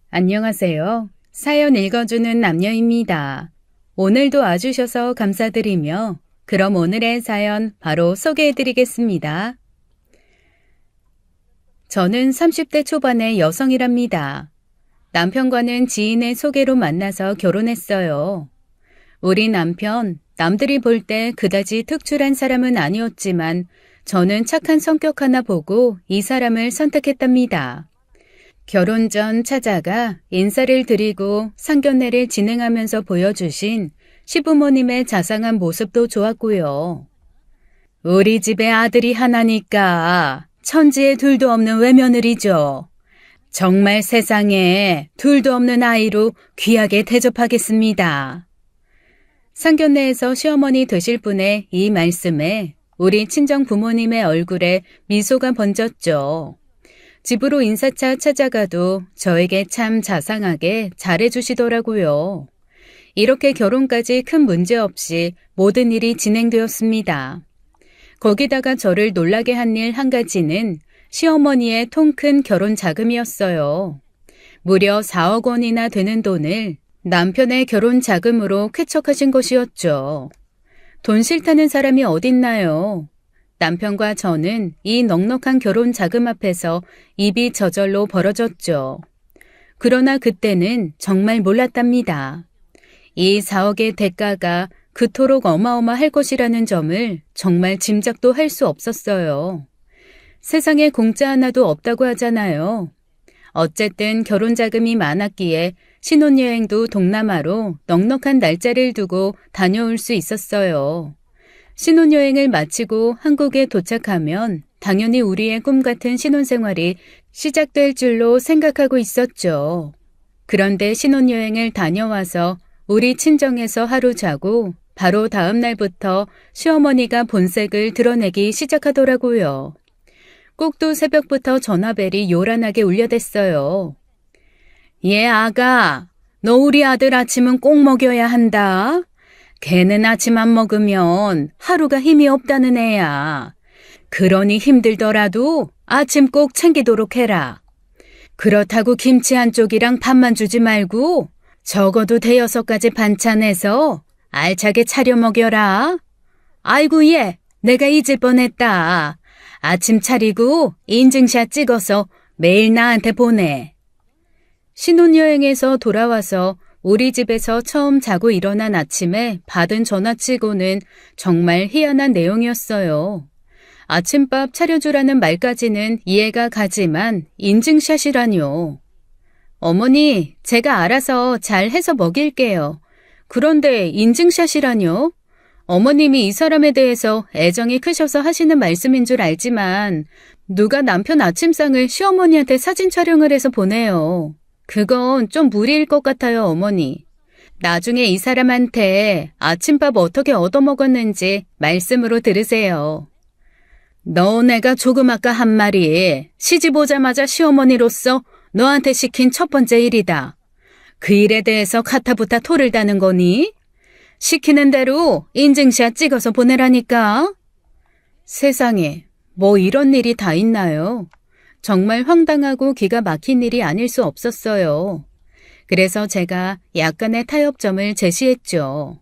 안녕하세요. 사연 읽어주는 남녀입니다. 오늘도 와주셔서 감사드리며 그럼 오늘의 사연 바로 소개해드리겠습니다. 저는 30대 초반의 여성이랍니다. 남편과는 지인의 소개로 만나서 결혼했어요. 우리 남편, 남들이 볼 때 그다지 특출한 사람은 아니었지만 저는 착한 성격 하나 보고 이 사람을 선택했답니다. 결혼 전 찾아가 인사를 드리고 상견례를 진행하면서 보여주신 시부모님의 자상한 모습도 좋았고요. 우리 집에 아들이 하나니까 천지에 둘도 없는 외며느리죠. 정말 세상에 둘도 없는 아이로 귀하게 대접하겠습니다. 상견례에서 시어머니 되실 분의 이 말씀에 우리 친정 부모님의 얼굴에 미소가 번졌죠. 집으로 인사차 찾아가도 저에게 참 자상하게 잘해주시더라고요. 이렇게 결혼까지 큰 문제 없이 모든 일이 진행되었습니다. 거기다가 저를 놀라게 한 일 한 가지는 시어머니의 통큰 결혼 자금이었어요. 무려 4억 원이나 되는 돈을 남편의 결혼 자금으로 쾌척하신 것이었죠. 돈 싫다는 사람이 어딨나요? 남편과 저는 이 넉넉한 결혼 자금 앞에서 입이 저절로 벌어졌죠. 그러나 그때는 정말 몰랐답니다. 이 4억의 대가가 그토록 어마어마할 것이라는 점을 정말 짐작도 할 수 없었어요. 세상에 공짜 하나도 없다고 하잖아요. 어쨌든 결혼 자금이 많았기에 신혼여행도 동남아로 넉넉한 날짜를 두고 다녀올 수 있었어요. 신혼여행을 마치고 한국에 도착하면 당연히 우리의 꿈 같은 신혼생활이 시작될 줄로 생각하고 있었죠. 그런데 신혼여행을 다녀와서 우리 친정에서 하루 자고 바로 다음 날부터 시어머니가 본색을 드러내기 시작하더라고요. 꼭두 새벽부터 전화벨이 요란하게 울려댔어요. 예, 아가, 너 우리 아들 아침은 꼭 먹여야 한다. 걔는 아침 안 먹으면 하루가 힘이 없다는 애야. 그러니 힘들더라도 아침 꼭 챙기도록 해라. 그렇다고 김치 한 쪽이랑 밥만 주지 말고 적어도 5-6가지 반찬해서 알차게 차려 먹여라. 아이고 얘, 내가 잊을 뻔했다. 아침 차리고 인증샷 찍어서 매일 나한테 보내. 신혼여행에서 돌아와서 우리 집에서 처음 자고 일어난 아침에 받은 전화치고는 정말 희한한 내용이었어요. 아침밥 차려주라는 말까지는 이해가 가지만 인증샷이라뇨. 어머니, 제가 알아서 잘 해서 먹일게요. 그런데 인증샷이라뇨? 어머님이 이 사람에 대해서 애정이 크셔서 하시는 말씀인 줄 알지만 누가 남편 아침상을 시어머니한테 사진 촬영을 해서 보내요. 그건 좀 무리일 것 같아요, 어머니. 나중에 이 사람한테 아침밥 어떻게 얻어먹었는지 말씀으로 들으세요. 너네가 조금 아까 한 말이 시집 오자마자 시어머니로서 너한테 시킨 첫 번째 일이다. 그 일에 대해서 카타부타 토를 다는 거니? 시키는 대로 인증샷 찍어서 보내라니까. 세상에, 뭐 이런 일이 다 있나요? 정말 황당하고 기가 막힌 일이 아닐 수 없었어요. 그래서 제가 약간의 타협점을 제시했죠.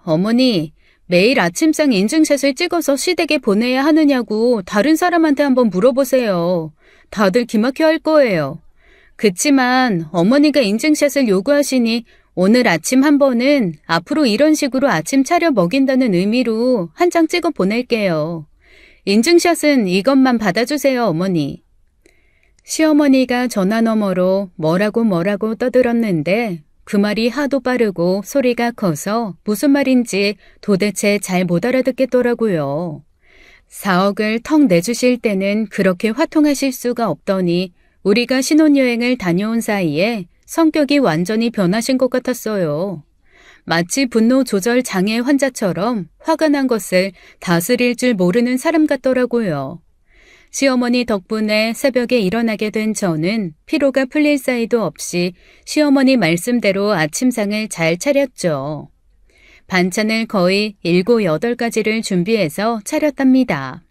어머니, 매일 아침상 인증샷을 찍어서 시댁에 보내야 하느냐고 다른 사람한테 한번 물어보세요. 다들 기막혀 할 거예요. 그치만 어머니가 인증샷을 요구하시니 오늘 아침 한 번은 앞으로 이런 식으로 아침 차려 먹인다는 의미로 한 장 찍어 보낼게요. 인증샷은 이것만 받아주세요, 어머니. 시어머니가 전화 너머로 뭐라고 떠들었는데 그 말이 하도 빠르고 소리가 커서 무슨 말인지 도대체 잘 못 알아듣겠더라고요. 4억을 턱 내주실 때는 그렇게 화통하실 수가 없더니 우리가 신혼여행을 다녀온 사이에 성격이 완전히 변하신 것 같았어요. 마치 분노 조절 장애 환자처럼 화가 난 것을 다스릴 줄 모르는 사람 같더라고요. 시어머니 덕분에 새벽에 일어나게 된 저는 피로가 풀릴 사이도 없이 시어머니 말씀대로 아침상을 잘 차렸죠. 반찬을 거의 7, 8가지를 준비해서 차렸답니다.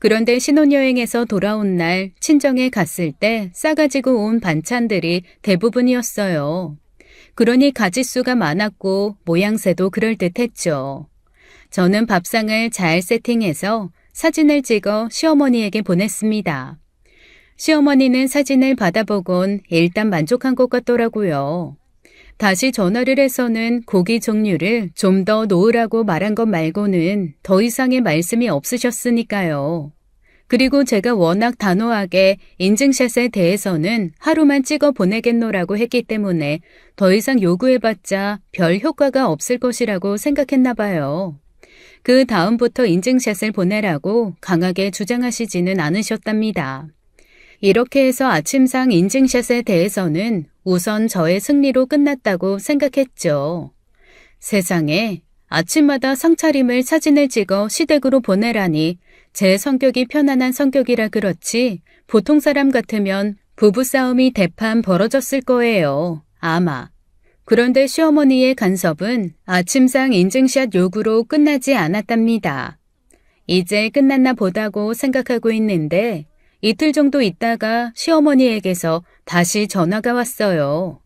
그런데 신혼여행에서 돌아온 날 친정에 갔을 때 싸가지고 온 반찬들이 대부분이었어요. 그러니 가짓수가 많았고 모양새도 그럴듯했죠. 저는 밥상을 잘 세팅해서 사진을 찍어 시어머니에게 보냈습니다. 시어머니는 사진을 받아보곤 일단 만족한 것 같더라고요. 다시 전화를 해서는 고기 종류를 좀 더 놓으라고 말한 것 말고는 더 이상의 말씀이 없으셨으니까요. 그리고 제가 워낙 단호하게 인증샷에 대해서는 하루만 찍어 보내겠노라고 했기 때문에 더 이상 요구해봤자 별 효과가 없을 것이라고 생각했나 봐요. 그 다음부터 인증샷을 보내라고 강하게 주장하시지는 않으셨답니다. 이렇게 해서 아침상 인증샷에 대해서는 우선 저의 승리로 끝났다고 생각했죠. 세상에 아침마다 상차림을 사진을 찍어 시댁으로 보내라니 제 성격이 편안한 성격이라 그렇지 보통 사람 같으면 부부싸움이 대판 벌어졌을 거예요. 아마. 그런데 시어머니의 간섭은 아침상 인증샷 요구로 끝나지 않았답니다. 이제 끝났나 보다고 생각하고 있는데 이틀 정도 있다가 시어머니에게서 다시 전화가 왔어요.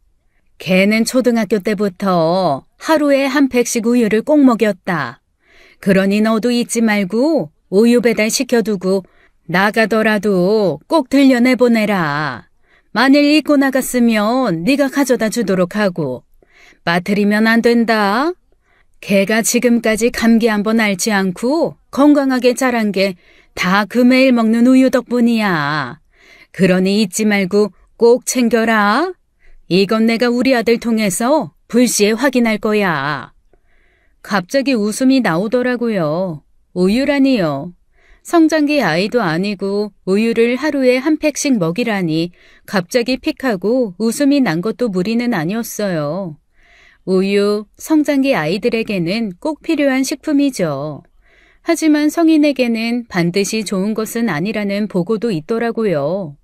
걔는 초등학교 때부터 하루에 한 팩씩 우유를 꼭 먹였다. 그러니 너도 잊지 말고 우유 배달 시켜두고 나가더라도 꼭 들려내보내라. 만일 잊고 나갔으면 네가 가져다 주도록 하고. 빠뜨리면 안 된다. 걔가 지금까지 감기 한번 앓지 않고 건강하게 자란 게 다 그 매일 먹는 우유 덕분이야. 그러니 잊지 말고 꼭 챙겨라. 이건 내가 우리 아들 통해서 불시에 확인할 거야. 갑자기 웃음이 나오더라고요. 우유라니요. 성장기 아이도 아니고 우유를 하루에 한 팩씩 먹이라니 갑자기 픽하고 웃음이 난 것도 무리는 아니었어요. 우유, 성장기 아이들에게는 꼭 필요한 식품이죠. 하지만 성인에게는 반드시 좋은 것은 아니라는 보고도 있더라고요.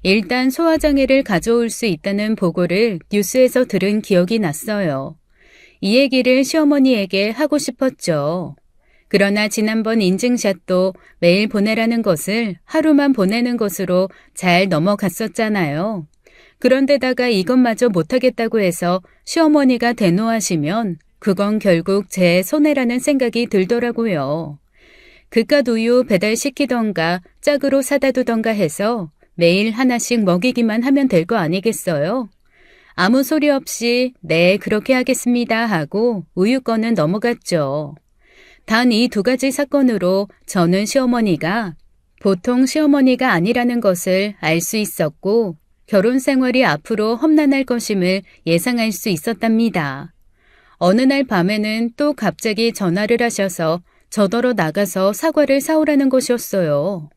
일단 소화장애를 가져올 수 있다는 보고를 뉴스에서 들은 기억이 났어요. 이 얘기를 시어머니에게 하고 싶었죠. 그러나 지난번 인증샷도 매일 보내라는 것을 하루만 보내는 것으로 잘 넘어갔었잖아요. 그런데다가 이것마저 못하겠다고 해서 시어머니가 대노하시면 그건 결국 제 손해라는 생각이 들더라고요. 그깟 우유 배달시키던가 짝으로 사다 두던가 해서 매일 하나씩 먹이기만 하면 될 거 아니겠어요? 아무 소리 없이 네 그렇게 하겠습니다 하고 우유권은 넘어갔죠. 단 이 두 가지 사건으로 저는 시어머니가 보통 시어머니가 아니라는 것을 알 수 있었고 결혼 생활이 앞으로 험난할 것임을 예상할 수 있었답니다. 어느 날 밤에는 또 갑자기 전화를 하셔서 저더러 나가서 사과를 사오라는 것이었어요.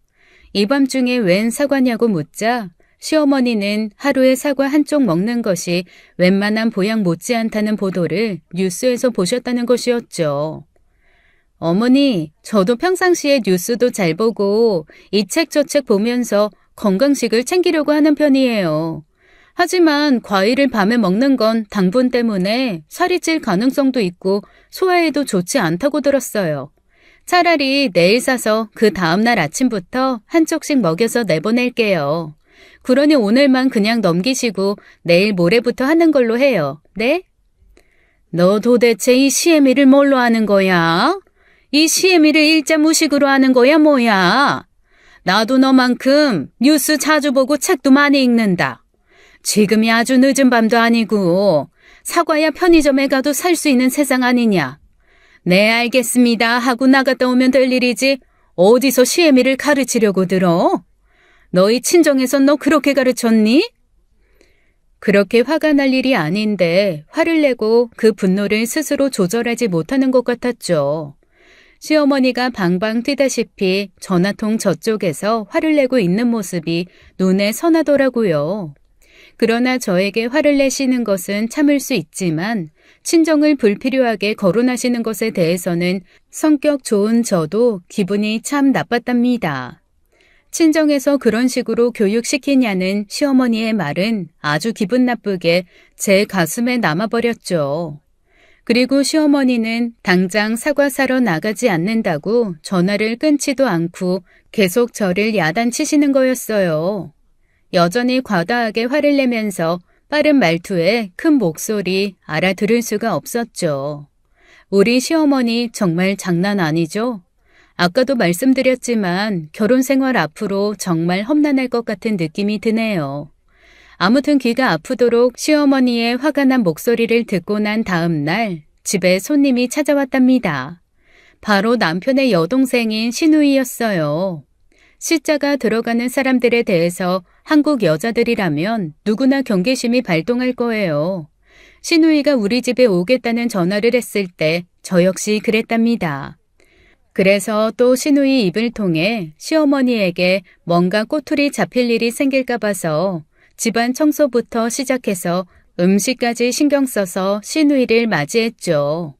이 밤중에 웬 사과냐고 묻자 시어머니는 하루에 사과 한 쪽 먹는 것이 웬만한 보양 못지않다는 보도를 뉴스에서 보셨다는 것이었죠. 어머니, 저도 평상시에 뉴스도 잘 보고 이 책 저 책 보면서 건강식을 챙기려고 하는 편이에요. 하지만 과일을 밤에 먹는 건 당분 때문에 살이 찔 가능성도 있고 소화에도 좋지 않다고 들었어요. 차라리 내일 사서 그 다음날 아침부터 한 쪽씩 먹여서 내보낼게요. 그러니 오늘만 그냥 넘기시고 내일 모레부터 하는 걸로 해요. 네? 너 도대체 이 시애미를 뭘로 하는 거야? 이 시애미를 일자 무식으로 하는 거야 뭐야? 나도 너만큼 뉴스 자주 보고 책도 많이 읽는다. 지금이 아주 늦은 밤도 아니고 사과야 편의점에 가도 살 수 있는 세상 아니냐. 네 알겠습니다 하고 나갔다 오면 될 일이지 어디서 시애미를 가르치려고 들어? 너희 친정에선 너 그렇게 가르쳤니? 그렇게 화가 날 일이 아닌데 화를 내고 그 분노를 스스로 조절하지 못하는 것 같았죠. 시어머니가 방방 뛰다시피 전화통 저쪽에서 화를 내고 있는 모습이 눈에 선하더라고요. 그러나 저에게 화를 내시는 것은 참을 수 있지만 친정을 불필요하게 거론하시는 것에 대해서는 성격 좋은 저도 기분이 참 나빴답니다. 친정에서 그런 식으로 교육시키냐는 시어머니의 말은 아주 기분 나쁘게 제 가슴에 남아버렸죠. 그리고 시어머니는 당장 사과 사러 나가지 않는다고 전화를 끊지도 않고 계속 저를 야단치시는 거였어요. 여전히 과다하게 화를 내면서 빠른 말투에 큰 목소리 알아들을 수가 없었죠. 우리 시어머니 정말 장난 아니죠? 아까도 말씀드렸지만 결혼 생활 앞으로 정말 험난할 것 같은 느낌이 드네요. 아무튼 귀가 아프도록 시어머니의 화가 난 목소리를 듣고 난 다음 날 집에 손님이 찾아왔답니다. 바로 남편의 여동생인 시누이였어요. 시자가 들어가는 사람들에 대해서 한국 여자들이라면 누구나 경계심이 발동할 거예요. 시누이가 우리 집에 오겠다는 전화를 했을 때 저 역시 그랬답니다. 그래서 또 시누이 입을 통해 시어머니에게 뭔가 꼬투리 잡힐 일이 생길까 봐서 집안 청소부터 시작해서 음식까지 신경 써서 시누이를 맞이했죠.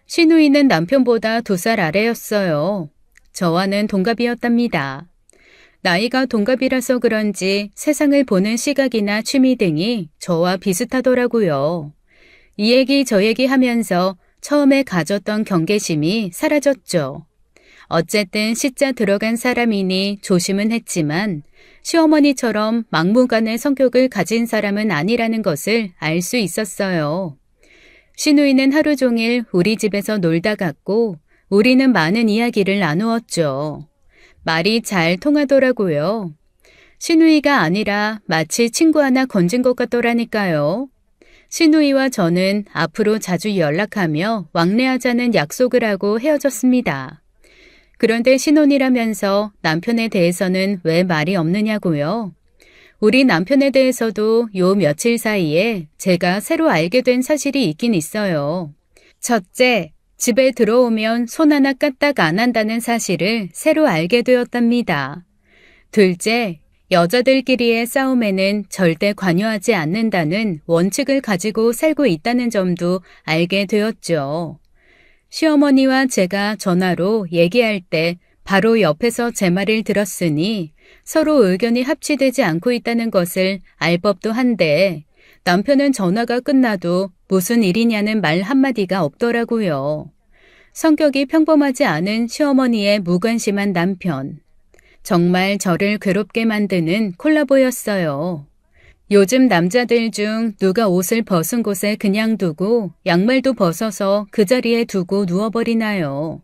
시누이는 남편보다 2살 아래였어요. 저와는 동갑이었답니다. 나이가 동갑이라서 그런지 세상을 보는 시각이나 취미 등이 저와 비슷하더라고요. 이 얘기 저 얘기 하면서 처음에 가졌던 경계심이 사라졌죠. 어쨌든 시자 들어간 사람이니 조심은 했지만 시어머니처럼 막무가내 성격을 가진 사람은 아니라는 것을 알 수 있었어요. 시누이는 하루 종일 우리 집에서 놀다 갔고 우리는 많은 이야기를 나누었죠. 말이 잘 통하더라고요. 시누이가 아니라 마치 친구 하나 건진 것 같더라니까요. 시누이와 저는 앞으로 자주 연락하며 왕래하자는 약속을 하고 헤어졌습니다. 그런데 신혼이라면서 남편에 대해서는 왜 말이 없느냐고요? 우리 남편에 대해서도 요 며칠 사이에 제가 새로 알게 된 사실이 있긴 있어요. 첫째, 집에 들어오면 손 하나 까딱 안 한다는 사실을 새로 알게 되었답니다. 둘째, 여자들끼리의 싸움에는 절대 관여하지 않는다는 원칙을 가지고 살고 있다는 점도 알게 되었죠. 시어머니와 제가 전화로 얘기할 때 바로 옆에서 제 말을 들었으니 서로 의견이 합치되지 않고 있다는 것을 알 법도 한데 남편은 전화가 끝나도 무슨 일이냐는 말 한마디가 없더라고요. 성격이 평범하지 않은 시어머니의 무관심한 남편. 정말 저를 괴롭게 만드는 콜라보였어요. 요즘 남자들 중 누가 옷을 벗은 곳에 그냥 두고 양말도 벗어서 그 자리에 두고 누워버리나요?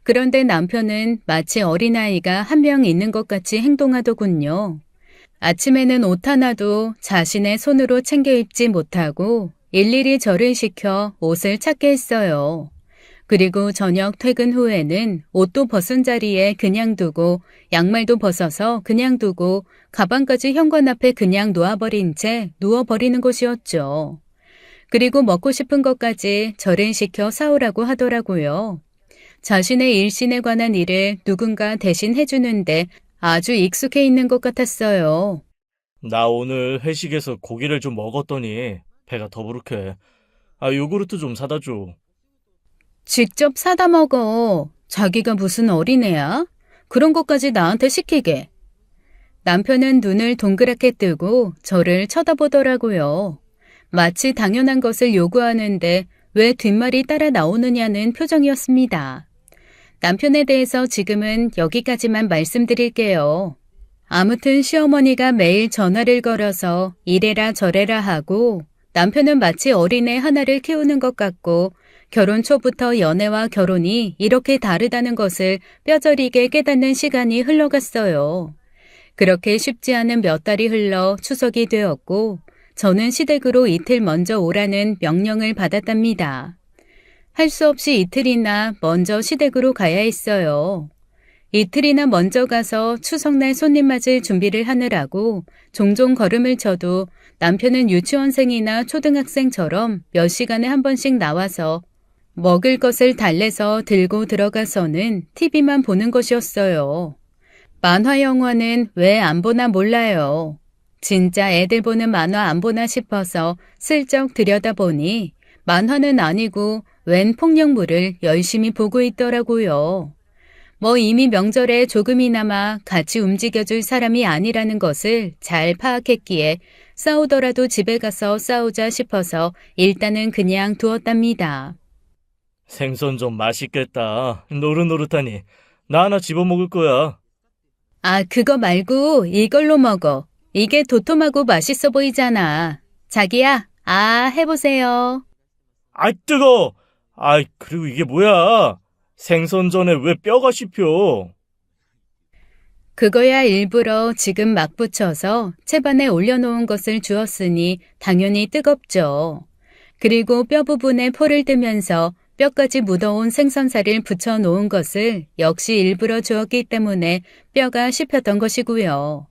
그런데 남편은 마치 어린아이가 한 명 있는 것 같이 행동하더군요. 아침에는 옷 하나도 자신의 손으로 챙겨 입지 못하고 일일이 저를 시켜 옷을 찾게 했어요. 그리고 저녁 퇴근 후에는 옷도 벗은 자리에 그냥 두고 양말도 벗어서 그냥 두고 가방까지 현관 앞에 그냥 놓아버린 채 누워버리는 것이었죠. 그리고 먹고 싶은 것까지 저를 시켜 사오라고 하더라고요. 자신의 일신에 관한 일을 누군가 대신 해주는데 아주 익숙해 있는 것 같았어요. 나 오늘 회식에서 고기를 좀 먹었더니 배가 더부룩해. 요구르트 좀 사다 줘. 직접 사다 먹어. 자기가 무슨 어린애야? 그런 것까지 나한테 시키게. 남편은 눈을 동그랗게 뜨고 저를 쳐다보더라고요. 마치 당연한 것을 요구하는데 왜 뒷말이 따라 나오느냐는 표정이었습니다. 남편에 대해서 지금은 여기까지만 말씀드릴게요. 아무튼 시어머니가 매일 전화를 걸어서 이래라 저래라 하고 남편은 마치 어린애 하나를 키우는 것 같고 결혼 초부터 연애와 결혼이 이렇게 다르다는 것을 뼈저리게 깨닫는 시간이 흘러갔어요. 그렇게 쉽지 않은 몇 달이 흘러 추석이 되었고 저는 시댁으로 이틀 먼저 오라는 명령을 받았답니다. 할 수 없이 이틀이나 먼저 시댁으로 가야 했어요. 이틀이나 먼저 가서 추석날 손님 맞을 준비를 하느라고 종종 걸음을 쳐도 남편은 유치원생이나 초등학생처럼 몇 시간에 한 번씩 나와서 먹을 것을 달래서 들고 들어가서는 TV만 보는 것이었어요. 만화 영화는 왜 안 보나 몰라요. 진짜 애들 보는 만화 안 보나 싶어서 슬쩍 들여다보니 만화는 아니고 웬 폭력물을 열심히 보고 있더라고요. 뭐 이미 명절에 조금이나마 같이 움직여줄 사람이 아니라는 것을 잘 파악했기에 싸우더라도 집에 가서 싸우자 싶어서 일단은 그냥 두었답니다. 생선 좀 맛있겠다. 노릇노릇하니. 나 하나 집어먹을 거야. 아, 그거 말고 이걸로 먹어. 이게 도톰하고 맛있어 보이잖아. 자기야, 해보세요. 아이, 뜨거! 아이, 그리고 이게 뭐야? 생선전에 왜 뼈가 씹혀? 그거야 일부러 지금 막 붙여서 채반에 올려놓은 것을 주었으니 당연히 뜨겁죠. 그리고 뼈 부분에 포를 뜨면서 뼈까지 묻어온 생선살을 붙여 놓은 것을 역시 일부러 주었기 때문에 뼈가 씹혔던 것이고요.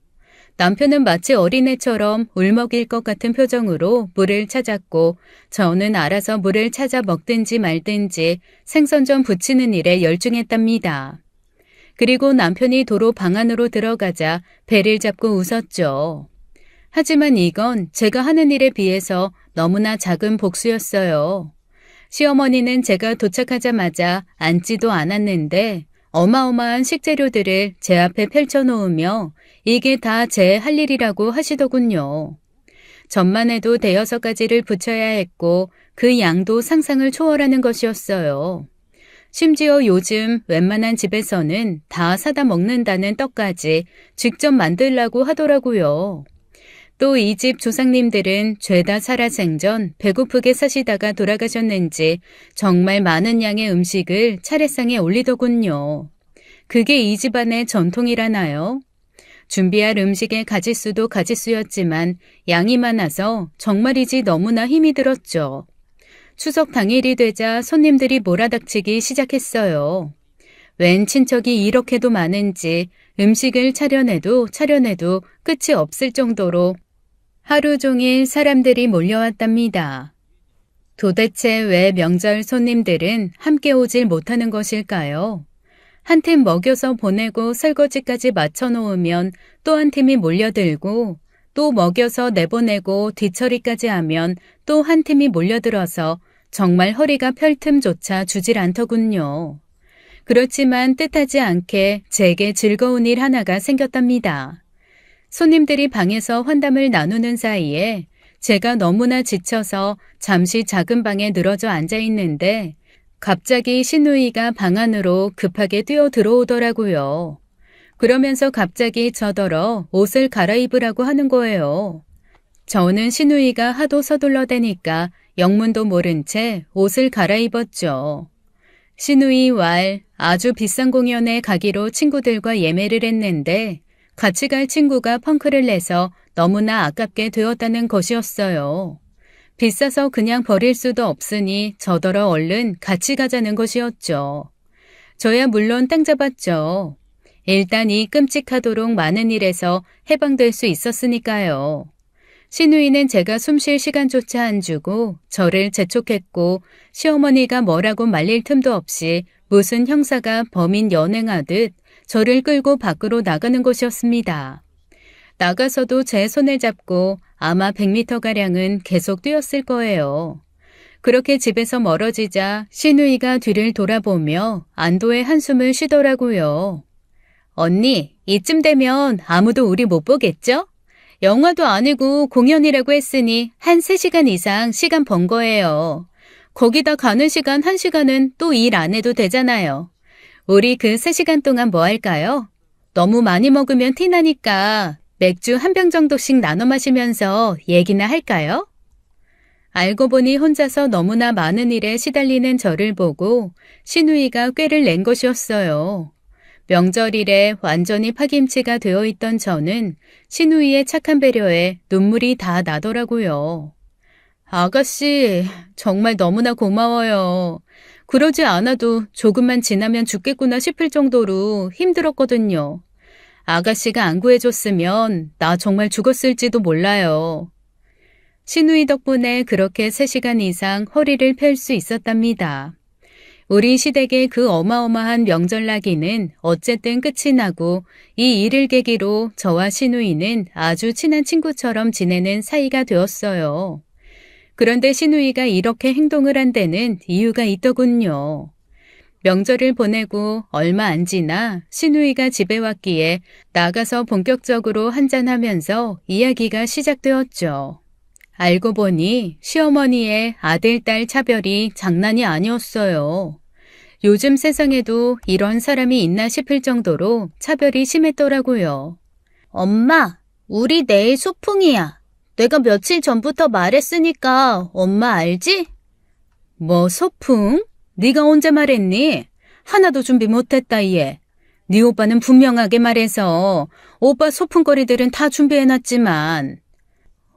남편은 마치 어린애처럼 울먹일 것 같은 표정으로 물을 찾았고 저는 알아서 물을 찾아 먹든지 말든지 생선전 부치는 일에 열중했답니다. 그리고 남편이 도로 방 안으로 들어가자 배를 잡고 웃었죠. 하지만 이건 제가 하는 일에 비해서 너무나 작은 복수였어요. 시어머니는 제가 도착하자마자 앉지도 않았는데 어마어마한 식재료들을 제 앞에 펼쳐놓으며 이게 다 제 할 일이라고 하시더군요. 전만 해도 대여섯 가지를 부쳐야 했고 그 양도 상상을 초월하는 것이었어요. 심지어 요즘 웬만한 집에서는 다 사다 먹는다는 떡까지 직접 만들라고 하더라고요. 또 이 집 조상님들은 죄다 살아생전 배고프게 사시다가 돌아가셨는지 정말 많은 양의 음식을 차례상에 올리더군요. 그게 이 집안의 전통이라나요? 준비할 음식의 가짓수도 가짓수였지만 양이 많아서 정말이지 너무나 힘이 들었죠. 추석 당일이 되자 손님들이 몰아닥치기 시작했어요. 웬 친척이 이렇게도 많은지 음식을 차려내도 끝이 없을 정도로 하루 종일 사람들이 몰려왔답니다. 도대체 왜 명절 손님들은 함께 오질 못하는 것일까요? 한 팀 먹여서 보내고 설거지까지 맞춰놓으면 또 한 팀이 몰려들고 또 먹여서 내보내고 뒤처리까지 하면 또 한 팀이 몰려들어서 정말 허리가 펼 틈조차 주질 않더군요. 그렇지만 뜻하지 않게 제게 즐거운 일 하나가 생겼답니다. 손님들이 방에서 환담을 나누는 사이에 제가 너무나 지쳐서 잠시 작은 방에 늘어져 앉아 있는데 갑자기 시누이가 방 안으로 급하게 뛰어 들어오더라고요. 그러면서 갑자기 저더러 옷을 갈아입으라고 하는 거예요. 저는 시누이가 하도 서둘러대니까 영문도 모른 채 옷을 갈아입었죠. 시누이 왈 아주 비싼 공연에 가기로 친구들과 예매를 했는데 같이 갈 친구가 펑크를 내서 너무나 아깝게 되었다는 것이었어요. 비싸서 그냥 버릴 수도 없으니 저더러 얼른 같이 가자는 것이었죠. 저야 물론 땅 잡았죠. 일단 이 끔찍하도록 많은 일에서 해방될 수 있었으니까요. 시누이는 제가 숨 쉴 시간조차 안 주고 저를 재촉했고 시어머니가 뭐라고 말릴 틈도 없이 무슨 형사가 범인 연행하듯 저를 끌고 밖으로 나가는 것이었습니다. 나가서도 제 손을 잡고 아마 100m가량은 계속 뛰었을 거예요. 그렇게 집에서 멀어지자 시누이가 뒤를 돌아보며 안도의 한숨을 쉬더라고요. 언니, 이쯤 되면 아무도 우리 못 보겠죠? 영화도 아니고 공연이라고 했으니 한 3시간 이상 시간 번 거예요. 거기다 가는 시간 1시간은 또 일 안 해도 되잖아요. 우리 그 3시간 동안 뭐 할까요? 너무 많이 먹으면 티나니까 맥주 한 병 정도씩 나눠 마시면서 얘기나 할까요? 알고 보니 혼자서 너무나 많은 일에 시달리는 저를 보고 시누이가 꾀를 낸 것이었어요. 명절일에 완전히 파김치가 되어 있던 저는 시누이의 착한 배려에 눈물이 다 나더라고요. 아가씨, 정말 너무나 고마워요. 그러지 않아도 조금만 지나면 죽겠구나 싶을 정도로 힘들었거든요. 아가씨가 안 구해줬으면 나 정말 죽었을지도 몰라요. 시누이 덕분에 그렇게 3시간 이상 허리를 펼 수 있었답니다. 우리 시댁의 그 어마어마한 명절나기는 어쨌든 끝이 나고 이 일을 계기로 저와 시누이는 아주 친한 친구처럼 지내는 사이가 되었어요. 그런데 시누이가 이렇게 행동을 한 데는 이유가 있더군요. 명절을 보내고 얼마 안 지나 시누이가 집에 왔기에 나가서 본격적으로 한잔하면서 이야기가 시작되었죠. 알고 보니 시어머니의 아들, 딸 차별이 장난이 아니었어요. 요즘 세상에도 이런 사람이 있나 싶을 정도로 차별이 심했더라고요. 엄마, 우리 내일 소풍이야. 내가 며칠 전부터 말했으니까 엄마 알지? 뭐 소풍? 네가 언제 말했니? 하나도 준비 못했다 얘. 네 오빠는 분명하게 말해서 오빠 소풍거리들은 다 준비해놨지만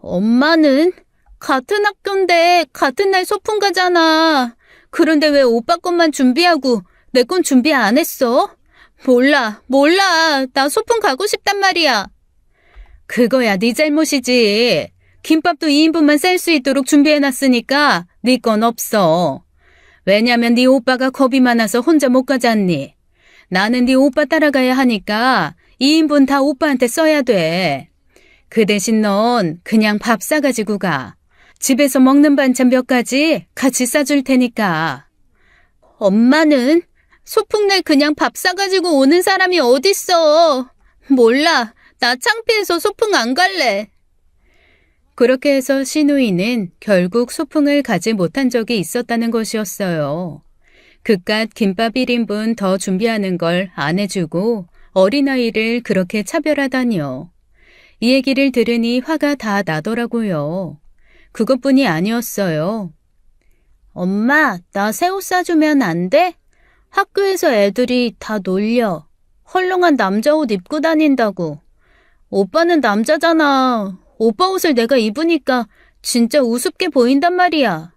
엄마는 같은 학교인데 같은 날 소풍 가잖아. 그런데 왜 오빠 것만 준비하고 내 건 준비 안 했어? 몰라. 나 소풍 가고 싶단 말이야. 그거야 네 잘못이지. 김밥도 2인분만 쌀 수 있도록 준비해놨으니까 네 건 없어. 왜냐면 네 오빠가 겁이 많아서 혼자 못 가잖니. 나는 네 오빠 따라가야 하니까 2인분 다 오빠한테 써야 돼. 그 대신 넌 그냥 밥 싸가지고 가. 집에서 먹는 반찬 몇 가지 같이 싸줄 테니까. 엄마는 소풍날 그냥 밥 싸가지고 오는 사람이 어딨어. 몰라. 나 창피해서 소풍 안 갈래. 그렇게 해서 시누이는 결국 소풍을 가지 못한 적이 있었다는 것이었어요. 그깟 김밥 1인분 더 준비하는 걸 안 해주고 어린아이를 그렇게 차별하다니요. 이 얘기를 들으니 화가 다 나더라고요. 그것뿐이 아니었어요. 엄마, 나 새 옷 사주면 안 돼? 학교에서 애들이 다 놀려. 헐렁한 남자 옷 입고 다닌다고. 오빠는 남자잖아. 오빠 옷을 내가 입으니까 진짜 우습게 보인단 말이야.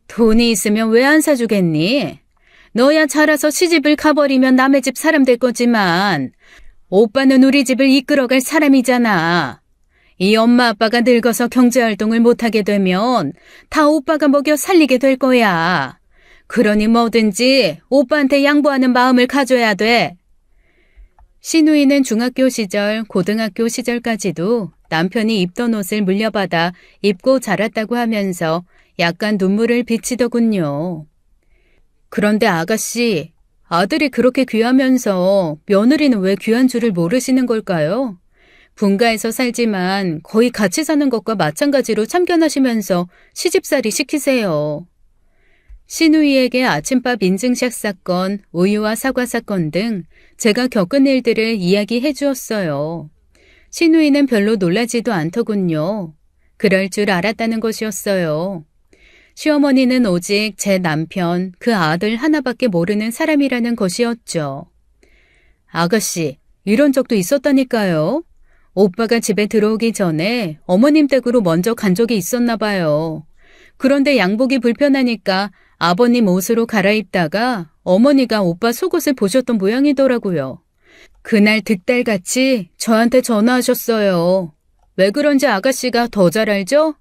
돈이 있으면 왜 안 사주겠니? 너야 자라서 시집을 가버리면 남의 집 사람 될 거지만 오빠는 우리 집을 이끌어갈 사람이잖아. 이 엄마 아빠가 늙어서 경제활동을 못하게 되면 다 오빠가 먹여 살리게 될 거야. 그러니 뭐든지 오빠한테 양보하는 마음을 가져야 돼. 시누이는 중학교 시절, 고등학교 시절까지도 남편이 입던 옷을 물려받아 입고 자랐다고 하면서 약간 눈물을 비치더군요. 그런데 아가씨, 아들이 그렇게 귀하면서 며느리는 왜 귀한 줄을 모르시는 걸까요? 분가에서 살지만 거의 같이 사는 것과 마찬가지로 참견하시면서 시집살이 시키세요. 시누이에게 아침밥 인증샷 사건, 우유와 사과 사건 등 제가 겪은 일들을 이야기해 주었어요. 시누이는 별로 놀라지도 않더군요. 그럴 줄 알았다는 것이었어요. 시어머니는 오직 제 남편, 그 아들 하나밖에 모르는 사람이라는 것이었죠. 아가씨, 이런 적도 있었다니까요. 오빠가 집에 들어오기 전에 어머님 댁으로 먼저 간 적이 있었나 봐요. 그런데 양복이 불편하니까 아버님 옷으로 갈아입다가 어머니가 오빠 속옷을 보셨던 모양이더라고요. 그날 득달같이 저한테 전화하셨어요. 왜 그런지 아가씨가 더 잘 알죠?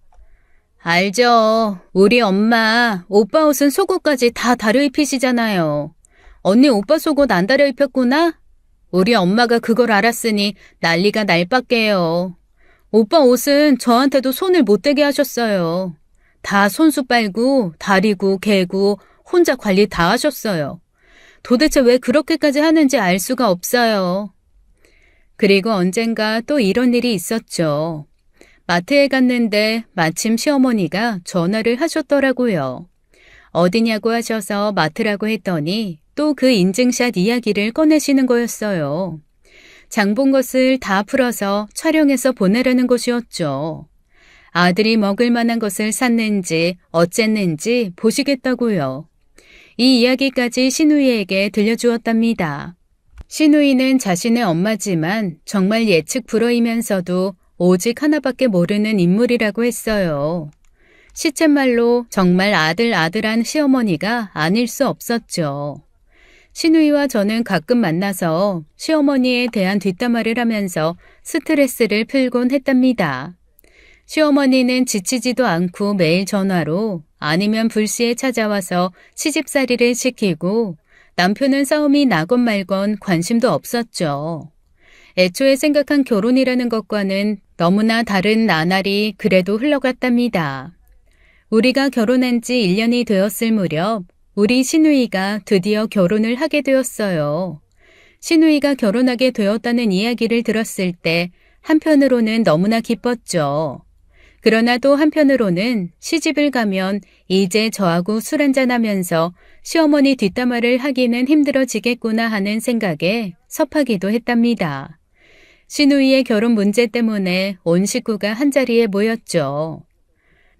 알죠. 우리 엄마 오빠 옷은 속옷까지 다 다려 입히시잖아요. 언니 오빠 속옷 안 다려 입혔구나? 우리 엄마가 그걸 알았으니 난리가 날 밖에요. 오빠 옷은 저한테도 손을 못 대게 하셨어요. 다 손수 빨고 다리고 개고 혼자 관리 다 하셨어요. 도대체 왜 그렇게까지 하는지 알 수가 없어요. 그리고 언젠가 또 이런 일이 있었죠. 마트에 갔는데 마침 시어머니가 전화를 하셨더라고요. 어디냐고 하셔서 마트라고 했더니 또 그 인증샷 이야기를 꺼내시는 거였어요. 장 본 것을 다 풀어서 촬영해서 보내라는 것이었죠. 아들이 먹을 만한 것을 샀는지 어쨌는지 보시겠다고요. 이 이야기까지 시누이에게 들려주었답니다. 시누이는 자신의 엄마지만 정말 예측 불허이면서도 오직 하나밖에 모르는 인물이라고 했어요. 시쳇말로 정말 아들한 시어머니가 아닐 수 없었죠. 시누이와 저는 가끔 만나서 시어머니에 대한 뒷담화를 하면서 스트레스를 풀곤 했답니다. 시어머니는 지치지도 않고 매일 전화로 아니면 불시에 찾아와서 시집살이를 시키고 남편은 싸움이 나건 말건 관심도 없었죠. 애초에 생각한 결혼이라는 것과는 너무나 다른 나날이 그래도 흘러갔답니다. 우리가 결혼한 지 1년이 되었을 무렵 우리 시누이가 드디어 결혼을 하게 되었어요. 시누이가 결혼하게 되었다는 이야기를 들었을 때 한편으로는 너무나 기뻤죠. 그러나 또 한편으로는 시집을 가면 이제 저하고 술 한잔하면서 시어머니 뒷담화를 하기는 힘들어지겠구나 하는 생각에 섭하기도 했답니다. 시누이의 결혼 문제 때문에 온 식구가 한자리에 모였죠.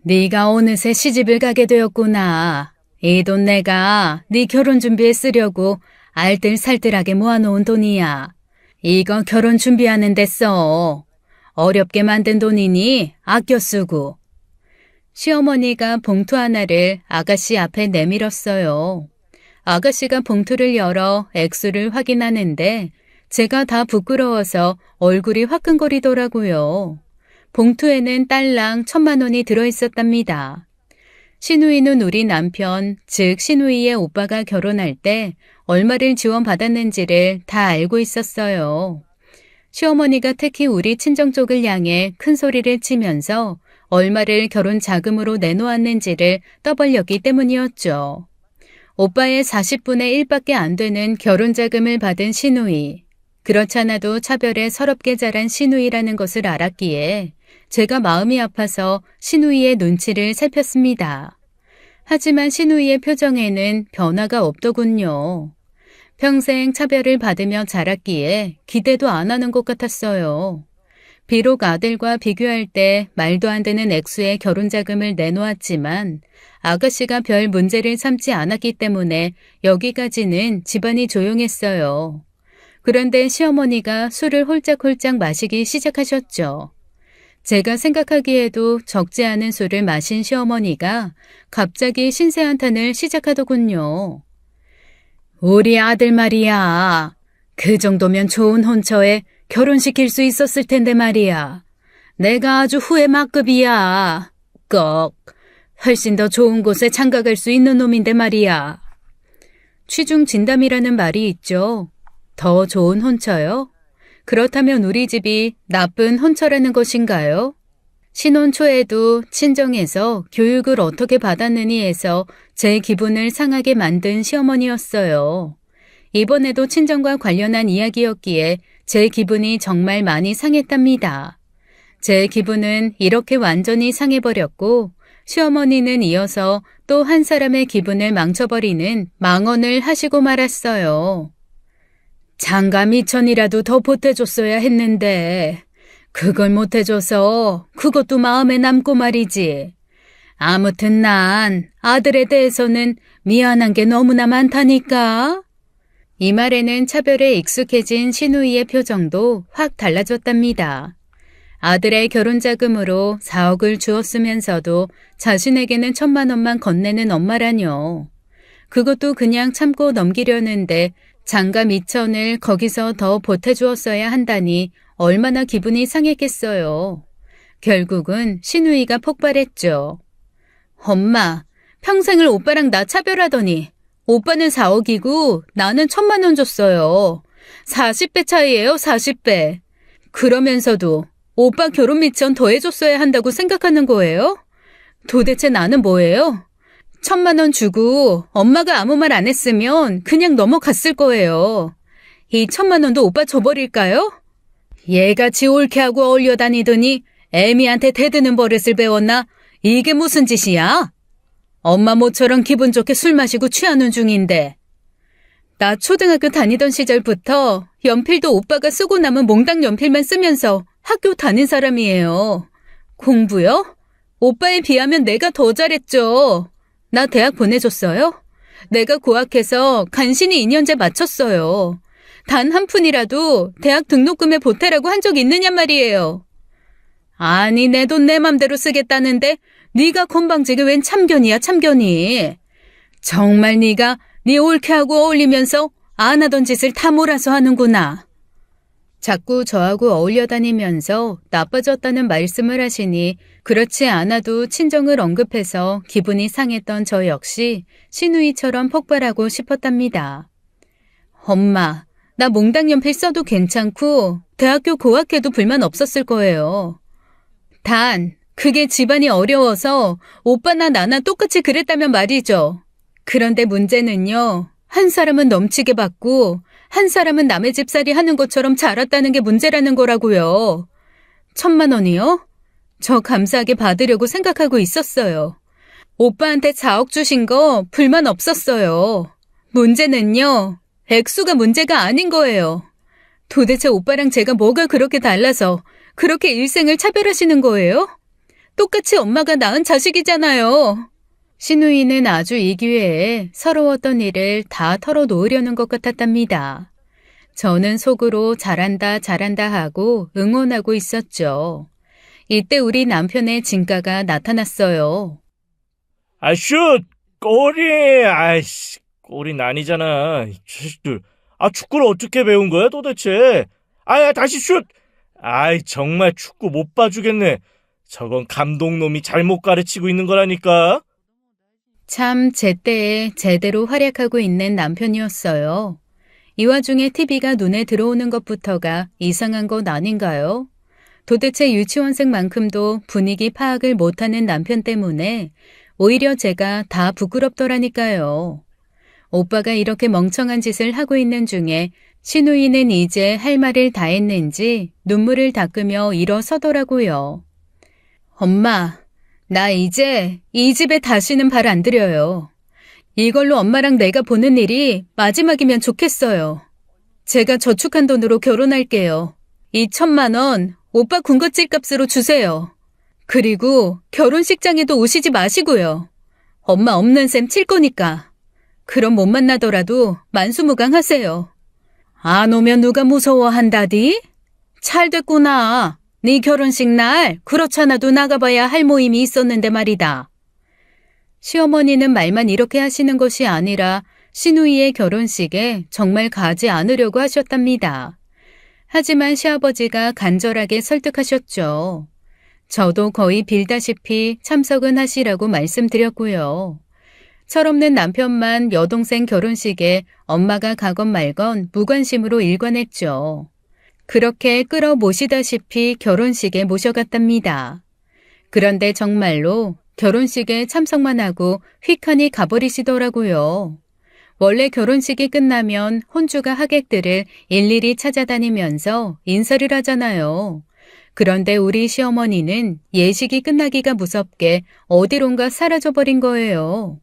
네가 어느새 시집을 가게 되었구나. 이 돈 내가 네 결혼 준비에 쓰려고 알뜰살뜰하게 모아놓은 돈이야. 이거 결혼 준비하는 데 써. 어렵게 만든 돈이니 아껴 쓰고. 시어머니가 봉투 하나를 아가씨 앞에 내밀었어요. 아가씨가 봉투를 열어 액수를 확인하는데 제가 다 부끄러워서 얼굴이 화끈거리더라고요. 봉투에는 딸랑 1,000만 원이 들어있었답니다. 시누이는 우리 남편, 즉 시누이의 오빠가 결혼할 때 얼마를 지원받았는지를 다 알고 있었어요. 시어머니가 특히 우리 친정 쪽을 향해 큰 소리를 치면서 얼마를 결혼 자금으로 내놓았는지를 떠벌렸기 때문이었죠. 오빠의 40분의 1밖에 안 되는 결혼 자금을 받은 시누이. 그렇잖아도 차별에 서럽게 자란 시누이라는 것을 알았기에 제가 마음이 아파서 시누이의 눈치를 살폈습니다. 하지만 시누이의 표정에는 변화가 없더군요. 평생 차별을 받으며 자랐기에 기대도 안 하는 것 같았어요. 비록 아들과 비교할 때 말도 안 되는 액수의 결혼자금을 내놓았지만 아가씨가 별 문제를 삼지 않았기 때문에 여기까지는 집안이 조용했어요. 그런데 시어머니가 술을 홀짝홀짝 마시기 시작하셨죠. 제가 생각하기에도 적지 않은 술을 마신 시어머니가 갑자기 신세한탄을 시작하더군요. 우리 아들 말이야. 그 정도면 좋은 혼처에 결혼시킬 수 있었을 텐데 말이야. 내가 아주 후회 막급이야. 꺽. 훨씬 더 좋은 곳에 장가갈 수 있는 놈인데 말이야. 취중 진담이라는 말이 있죠. 더 좋은 혼처요? 그렇다면 우리 집이 나쁜 혼처라는 것인가요? 신혼 초에도 친정에서 교육을 어떻게 받았느니 해서 제 기분을 상하게 만든 시어머니였어요. 이번에도 친정과 관련한 이야기였기에 제 기분이 정말 많이 상했답니다. 제 기분은 이렇게 완전히 상해버렸고 시어머니는 이어서 또 한 사람의 기분을 망쳐버리는 망언을 하시고 말았어요. 장가 2천이라도 더 보태줬어야 했는데 그걸 못해줘서 그것도 마음에 남고 말이지. 아무튼 난 아들에 대해서는 미안한 게 너무나 많다니까. 이 말에는 차별에 익숙해진 시누이의 표정도 확 달라졌답니다. 아들의 결혼자금으로 4억을 주었으면서도 자신에게는 1,000만 원만 건네는 엄마라뇨. 그것도 그냥 참고 넘기려는데 장가 2천을 거기서 더 보태주었어야 한다니 얼마나 기분이 상했겠어요. 결국은 시누이가 폭발했죠. 엄마, 평생을 오빠랑 나 차별하더니 오빠는 4억이고 나는 1,000만 원 줬어요. 40배 차이예요, 40배. 그러면서도 오빠 결혼 미천 더 해줬어야 한다고 생각하는 거예요? 도대체 나는 뭐예요? 1,000만 원 주고 엄마가 아무 말 안 했으면 그냥 넘어갔을 거예요. 이 1,000만 원도 오빠 줘버릴까요? 얘가 지 옳게 하고 어울려 다니더니 애미한테 대드는 버릇을 배웠나? 이게 무슨 짓이야? 엄마 모처럼 기분 좋게 술 마시고 취하는 중인데. 나 초등학교 다니던 시절부터 연필도 오빠가 쓰고 남은 몽당 연필만 쓰면서 학교 다닌 사람이에요. 공부요? 오빠에 비하면 내가 더 잘했죠. 나 대학 보내줬어요? 내가 고학해서 간신히 2년제 마쳤어요. 단 한 푼이라도 대학 등록금에 보태라고 한 적 있느냐 말이에요. 아니 내 돈 내 맘대로 쓰겠다는데 네가 건방지게 웬 참견이야 참견이. 정말 네가 네 옳게 하고 어울리면서 안 하던 짓을 다 몰아서 하는구나. 자꾸 저하고 어울려 다니면서 나빠졌다는 말씀을 하시니 그렇지 않아도 친정을 언급해서 기분이 상했던 저 역시 시누이처럼 폭발하고 싶었답니다. 엄마, 나 몽당 연필 써도 괜찮고 대학교 고학해도 불만 없었을 거예요. 단 그게 집안이 어려워서 오빠나 나나 똑같이 그랬다면 말이죠. 그런데 문제는요. 한 사람은 넘치게 받고 한 사람은 남의 집살이 하는 것처럼 자랐다는 게 문제라는 거라고요. 1,000만 원이요? 저 감사하게 받으려고 생각하고 있었어요. 오빠한테 자억 주신 거 불만 없었어요. 문제는요, 액수가 문제가 아닌 거예요. 도대체 오빠랑 제가 뭐가 그렇게 달라서 그렇게 일생을 차별하시는 거예요? 똑같이 엄마가 낳은 자식이잖아요. 신우이는 아주 이 기회에 서러웠던 일을 다 털어놓으려는 것 같았답니다. 저는 속으로 잘한다 잘한다 하고 응원하고 있었죠. 이때 우리 남편의 진가가 나타났어요. 아, 슛! 골이! 아이씨, 골이 아니잖아. 이 자식들. 아, 축구를 어떻게 배운 거야, 도대체? 아야, 다시 슛! 아이, 정말 축구 못 봐주겠네. 저건 감독놈이 잘못 가르치고 있는 거라니까. 참 제때에 제대로 활약하고 있는 남편이었어요. 이 와중에 TV가 눈에 들어오는 것부터가 이상한 것 아닌가요? 도대체 유치원생만큼도 분위기 파악을 못하는 남편 때문에 오히려 제가 다 부끄럽더라니까요. 오빠가 이렇게 멍청한 짓을 하고 있는 중에 신우이는 이제 할 말을 다 했는지 눈물을 닦으며 일어서더라고요. 엄마, 나 이제 이 집에 다시는 발 안 들여요. 이걸로 엄마랑 내가 보는 일이 마지막이면 좋겠어요. 제가 저축한 돈으로 결혼할게요. 2천만 원 오빠 군것질 값으로 주세요. 그리고 결혼식장에도 오시지 마시고요. 엄마 없는 셈 칠 거니까. 그럼 못 만나더라도 만수무강하세요. 안 오면 누가 무서워한다디? 잘 됐구나. 네 결혼식 날 그렇잖아도 나가봐야 할 모임이 있었는데 말이다. 시어머니는 말만 이렇게 하시는 것이 아니라 신우이의 결혼식에 정말 가지 않으려고 하셨답니다. 하지만 시아버지가 간절하게 설득하셨죠. 저도 거의 빌다시피 참석은 하시라고 말씀드렸고요. 철없는 남편만 여동생 결혼식에 엄마가 가건 말건 무관심으로 일관했죠. 그렇게 끌어모시다시피 결혼식에 모셔갔답니다. 그런데 정말로 결혼식에 참석만 하고 휙하니 가버리시더라고요. 원래 결혼식이 끝나면 혼주가 하객들을 일일이 찾아다니면서 인사를 하잖아요. 그런데 우리 시어머니는 예식이 끝나기가 무섭게 어디론가 사라져버린 거예요.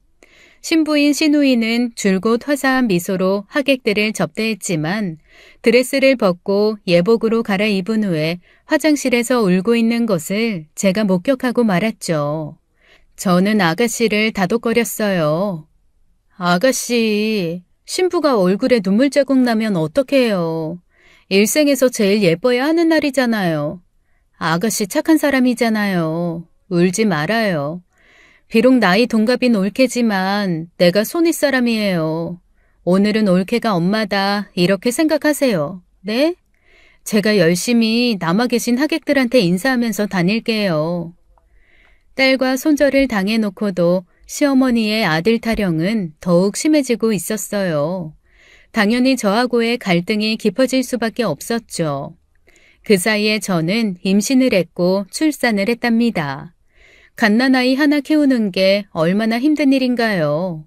신부인 신우이는 줄곧 화사한 미소로 하객들을 접대했지만 드레스를 벗고 예복으로 갈아입은 후에 화장실에서 울고 있는 것을 제가 목격하고 말았죠. 저는 아가씨를 다독거렸어요. 아가씨, 신부가 얼굴에 눈물 자국 나면 어떡해요. 일생에서 제일 예뻐야 하는 날이잖아요. 아가씨 착한 사람이잖아요. 울지 말아요. 비록 나이 동갑인 올케지만 내가 손윗 사람이에요. 오늘은 올케가 엄마다 이렇게 생각하세요. 네? 제가 열심히 남아 계신 하객들한테 인사하면서 다닐게요. 딸과 손절을 당해놓고도 시어머니의 아들 타령은 더욱 심해지고 있었어요. 당연히 저하고의 갈등이 깊어질 수밖에 없었죠. 그 사이에 저는 임신을 했고 출산을 했답니다. 갓난아이 하나 키우는 게 얼마나 힘든 일인가요?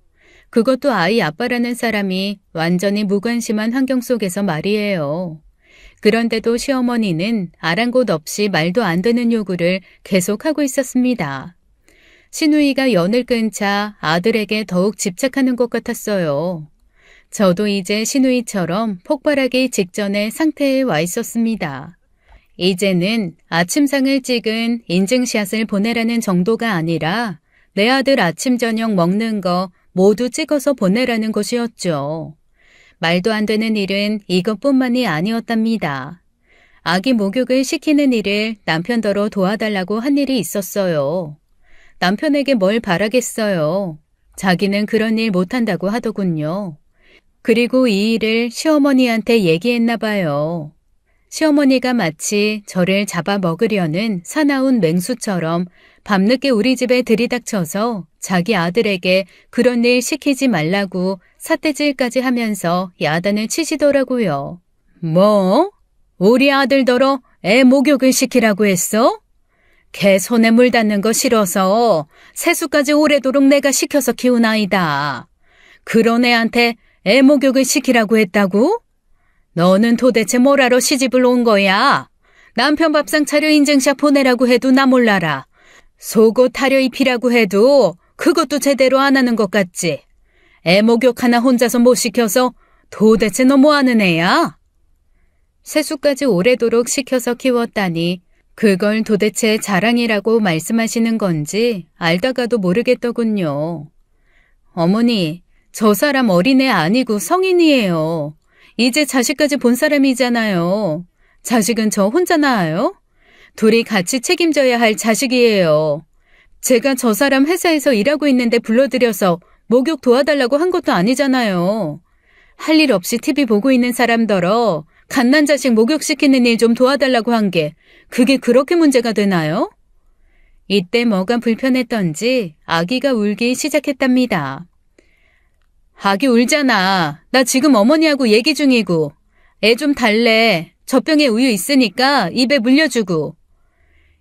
그것도 아이 아빠라는 사람이 완전히 무관심한 환경 속에서 말이에요. 그런데도 시어머니는 아랑곳 없이 말도 안 되는 요구를 계속하고 있었습니다. 신우이가 연을 끊자 아들에게 더욱 집착하는 것 같았어요. 저도 이제 신우이처럼 폭발하기 직전의 상태에 와 있었습니다. 이제는 아침상을 찍은 인증샷을 보내라는 정도가 아니라 내 아들 아침 저녁 먹는 거 모두 찍어서 보내라는 것이었죠. 말도 안 되는 일은 이것뿐만이 아니었답니다. 아기 목욕을 시키는 일을 남편더러 도와달라고 한 일이 있었어요. 남편에게 뭘 바라겠어요. 자기는 그런 일 못한다고 하더군요. 그리고 이 일을 시어머니한테 얘기했나 봐요. 시어머니가 마치 저를 잡아먹으려는 사나운 맹수처럼 밤늦게 우리 집에 들이닥쳐서 자기 아들에게 그런 일 시키지 말라고 삿대질까지 하면서 야단을 치시더라고요. 뭐? 우리 아들더러 애 목욕을 시키라고 했어? 개 손에 물 닿는 거 싫어서 세수까지 오래도록 내가 시켜서 키운 아이다. 그런 애한테 애 목욕을 시키라고 했다고? 너는 도대체 뭐하러 시집을 온 거야? 남편 밥상 차려 인증샷 보내라고 해도 나 몰라라. 속옷 타려 입히라고 해도 그것도 제대로 안 하는 것 같지. 애 목욕 하나 혼자서 못 시켜서 도대체 너 뭐 하는 애야? 세수까지 오래도록 시켜서 키웠다니 그걸 도대체 자랑이라고 말씀하시는 건지 알다가도 모르겠더군요. 어머니, 저 사람 어린애 아니고 성인이에요. 이제 자식까지 본 사람이잖아요. 자식은 저 혼자 낳아요? 둘이 같이 책임져야 할 자식이에요. 제가 저 사람 회사에서 일하고 있는데 불러들여서 목욕 도와달라고 한 것도 아니잖아요. 할 일 없이 TV 보고 있는 사람더러 갓난 자식 목욕시키는 일 좀 도와달라고 한 게 그게 그렇게 문제가 되나요? 이때 뭐가 불편했던지 아기가 울기 시작했답니다. 아기 울잖아. 나 지금 어머니하고 얘기 중이고. 애 좀 달래. 젖병에 우유 있으니까 입에 물려주고.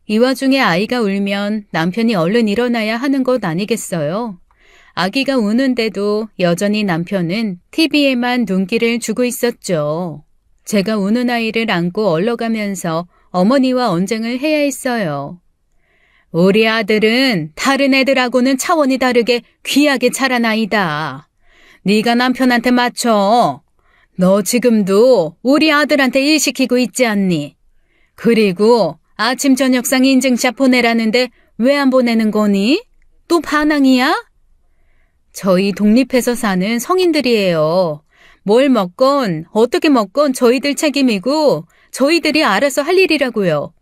이 와중에 아이가 울면 남편이 얼른 일어나야 하는 것 아니겠어요? 아기가 우는데도 여전히 남편은 TV에만 눈길을 주고 있었죠. 제가 우는 아이를 안고 얼러가면서 어머니와 언쟁을 해야 했어요. 우리 아들은 다른 애들하고는 차원이 다르게 귀하게 자란 아이다. 네가 남편한테 맞춰. 너 지금도 우리 아들한테 일 시키고 있지 않니? 그리고 아침 저녁상 인증샷 보내라는데 왜 안 보내는 거니? 또 반항이야? 저희 독립해서 사는 성인들이에요. 뭘 먹건 어떻게 먹건 저희들 책임이고 저희들이 알아서 할 일이라고요.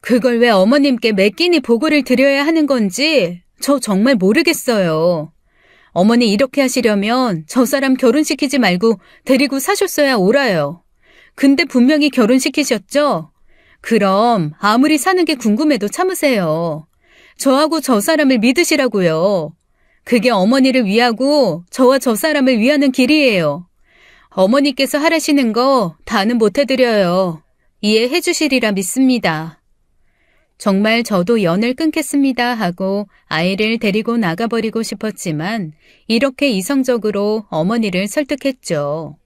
그걸 왜 어머님께 매 끼니 보고를 드려야 하는 건지 저 정말 모르겠어요. 어머니 이렇게 하시려면 저 사람 결혼시키지 말고 데리고 사셨어야 옳아요. 근데 분명히 결혼시키셨죠? 그럼 아무리 사는 게 궁금해도 참으세요. 저하고 저 사람을 믿으시라고요. 그게 어머니를 위하고 저와 저 사람을 위하는 길이에요. 어머니께서 하라시는 거 다는 못 해드려요. 이해해 주시리라 믿습니다. 정말 저도 연을 끊겠습니다 하고 아이를 데리고 나가버리고 싶었지만 이렇게 이성적으로 어머니를 설득했죠.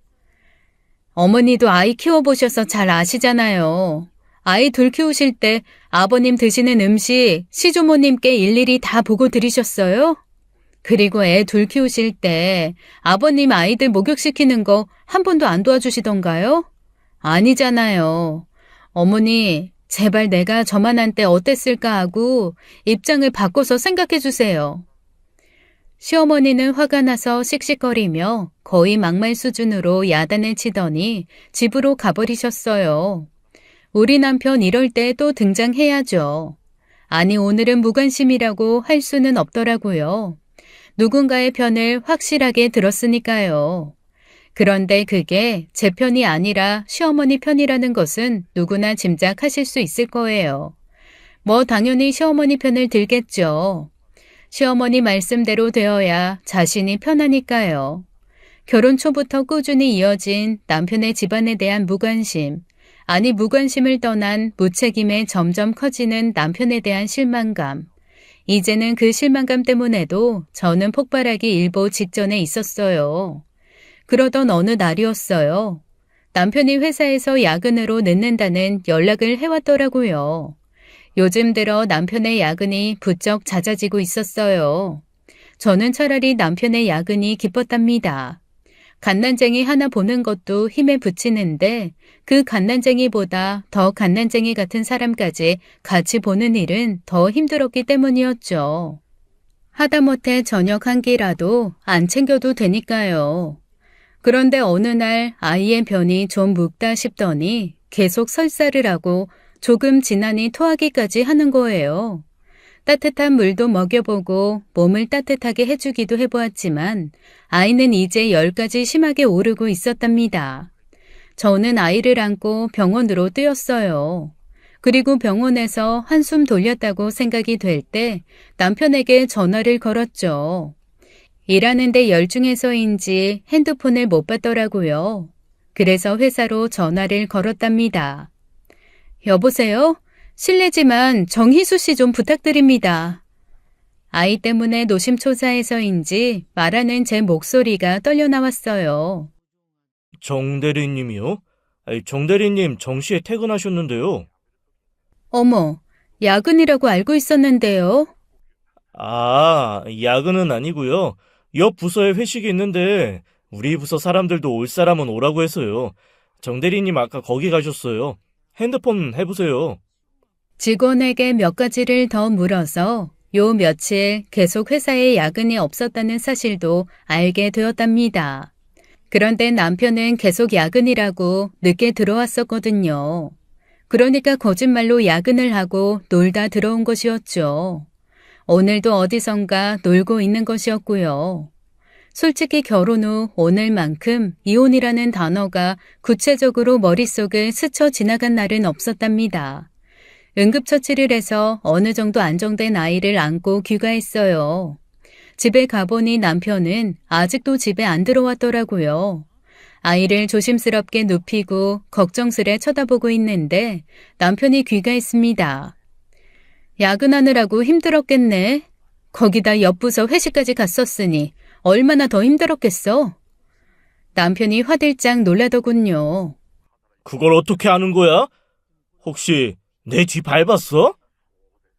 어머니도 아이 키워보셔서 잘 아시잖아요. 아이 둘 키우실 때 아버님 드시는 음식 시조모님께 일일이 다 보고 드리셨어요? 그리고 애 둘 키우실 때 아버님 아이들 목욕시키는 거 한 번도 안 도와주시던가요? 아니잖아요. 어머니, 제발 내가 저만한 때 어땠을까 하고 입장을 바꿔서 생각해 주세요. 시어머니는 화가 나서 씩씩거리며 거의 막말 수준으로 야단을 치더니 집으로 가버리셨어요. 우리 남편 이럴 때 또 등장해야죠. 아니 오늘은 무관심이라고 할 수는 없더라고요. 누군가의 편을 확실하게 들었으니까요. 그런데 그게 제 편이 아니라 시어머니 편이라는 것은 누구나 짐작하실 수 있을 거예요. 뭐 당연히 시어머니 편을 들겠죠. 시어머니 말씀대로 되어야 자신이 편하니까요. 결혼 초부터 꾸준히 이어진 남편의 집안에 대한 무관심, 아니 무관심을 떠난 무책임에 점점 커지는 남편에 대한 실망감. 이제는 그 실망감 때문에도 저는 폭발하기 일보 직전에 있었어요. 그러던 어느 날이었어요. 남편이 회사에서 야근으로 늦는다는 연락을 해왔더라고요. 요즘 들어 남편의 야근이 부쩍 잦아지고 있었어요. 저는 차라리 남편의 야근이 기뻤답니다. 갓난쟁이 하나 보는 것도 힘에 부치는데 그 갓난쟁이보다 더 갓난쟁이 같은 사람까지 같이 보는 일은 더 힘들었기 때문이었죠. 하다못해 저녁 한 끼라도 안 챙겨도 되니까요. 그런데 어느 날 아이의 변이 좀 묵다 싶더니 계속 설사를 하고 조금 지나니 토하기까지 하는 거예요. 따뜻한 물도 먹여보고 몸을 따뜻하게 해주기도 해보았지만 아이는 이제 열까지 심하게 오르고 있었답니다. 저는 아이를 안고 병원으로 뛰었어요. 그리고 병원에서 한숨 돌렸다고 생각이 될 때 남편에게 전화를 걸었죠. 일하는데 열중해서인지 핸드폰을 못 받더라고요. 그래서 회사로 전화를 걸었답니다. 여보세요? 실례지만 정희수 씨 좀 부탁드립니다. 아이 때문에 노심초사해서인지 말하는 제 목소리가 떨려 나왔어요. 정 대리님이요? 정 대리님 정시에 퇴근하셨는데요. 어머, 야근이라고 알고 있었는데요. 아, 야근은 아니고요. 옆 부서에 회식이 있는데 우리 부서 사람들도 올 사람은 오라고 해서요. 정 대리님 아까 거기 가셨어요. 핸드폰 해보세요. 직원에게 몇 가지를 더 물어서 요 며칠 계속 회사에 야근이 없었다는 사실도 알게 되었답니다. 그런데 남편은 계속 야근이라고 늦게 들어왔었거든요. 그러니까 거짓말로 야근을 하고 놀다 들어온 것이었죠. 오늘도 어디선가 놀고 있는 것이었고요. 솔직히 결혼 후 오늘만큼 이혼이라는 단어가 구체적으로 머릿속을 스쳐 지나간 날은 없었답니다. 응급처치를 해서 어느 정도 안정된 아이를 안고 귀가했어요. 집에 가보니 남편은 아직도 집에 안 들어왔더라고요. 아이를 조심스럽게 눕히고 걱정스레 쳐다보고 있는데 남편이 귀가했습니다. 야근하느라고 힘들었겠네. 거기다 옆부서 회식까지 갔었으니 얼마나 더 힘들었겠어. 남편이 화들짝 놀라더군요. 그걸 어떻게 아는 거야? 혹시 내 뒤 밟았어?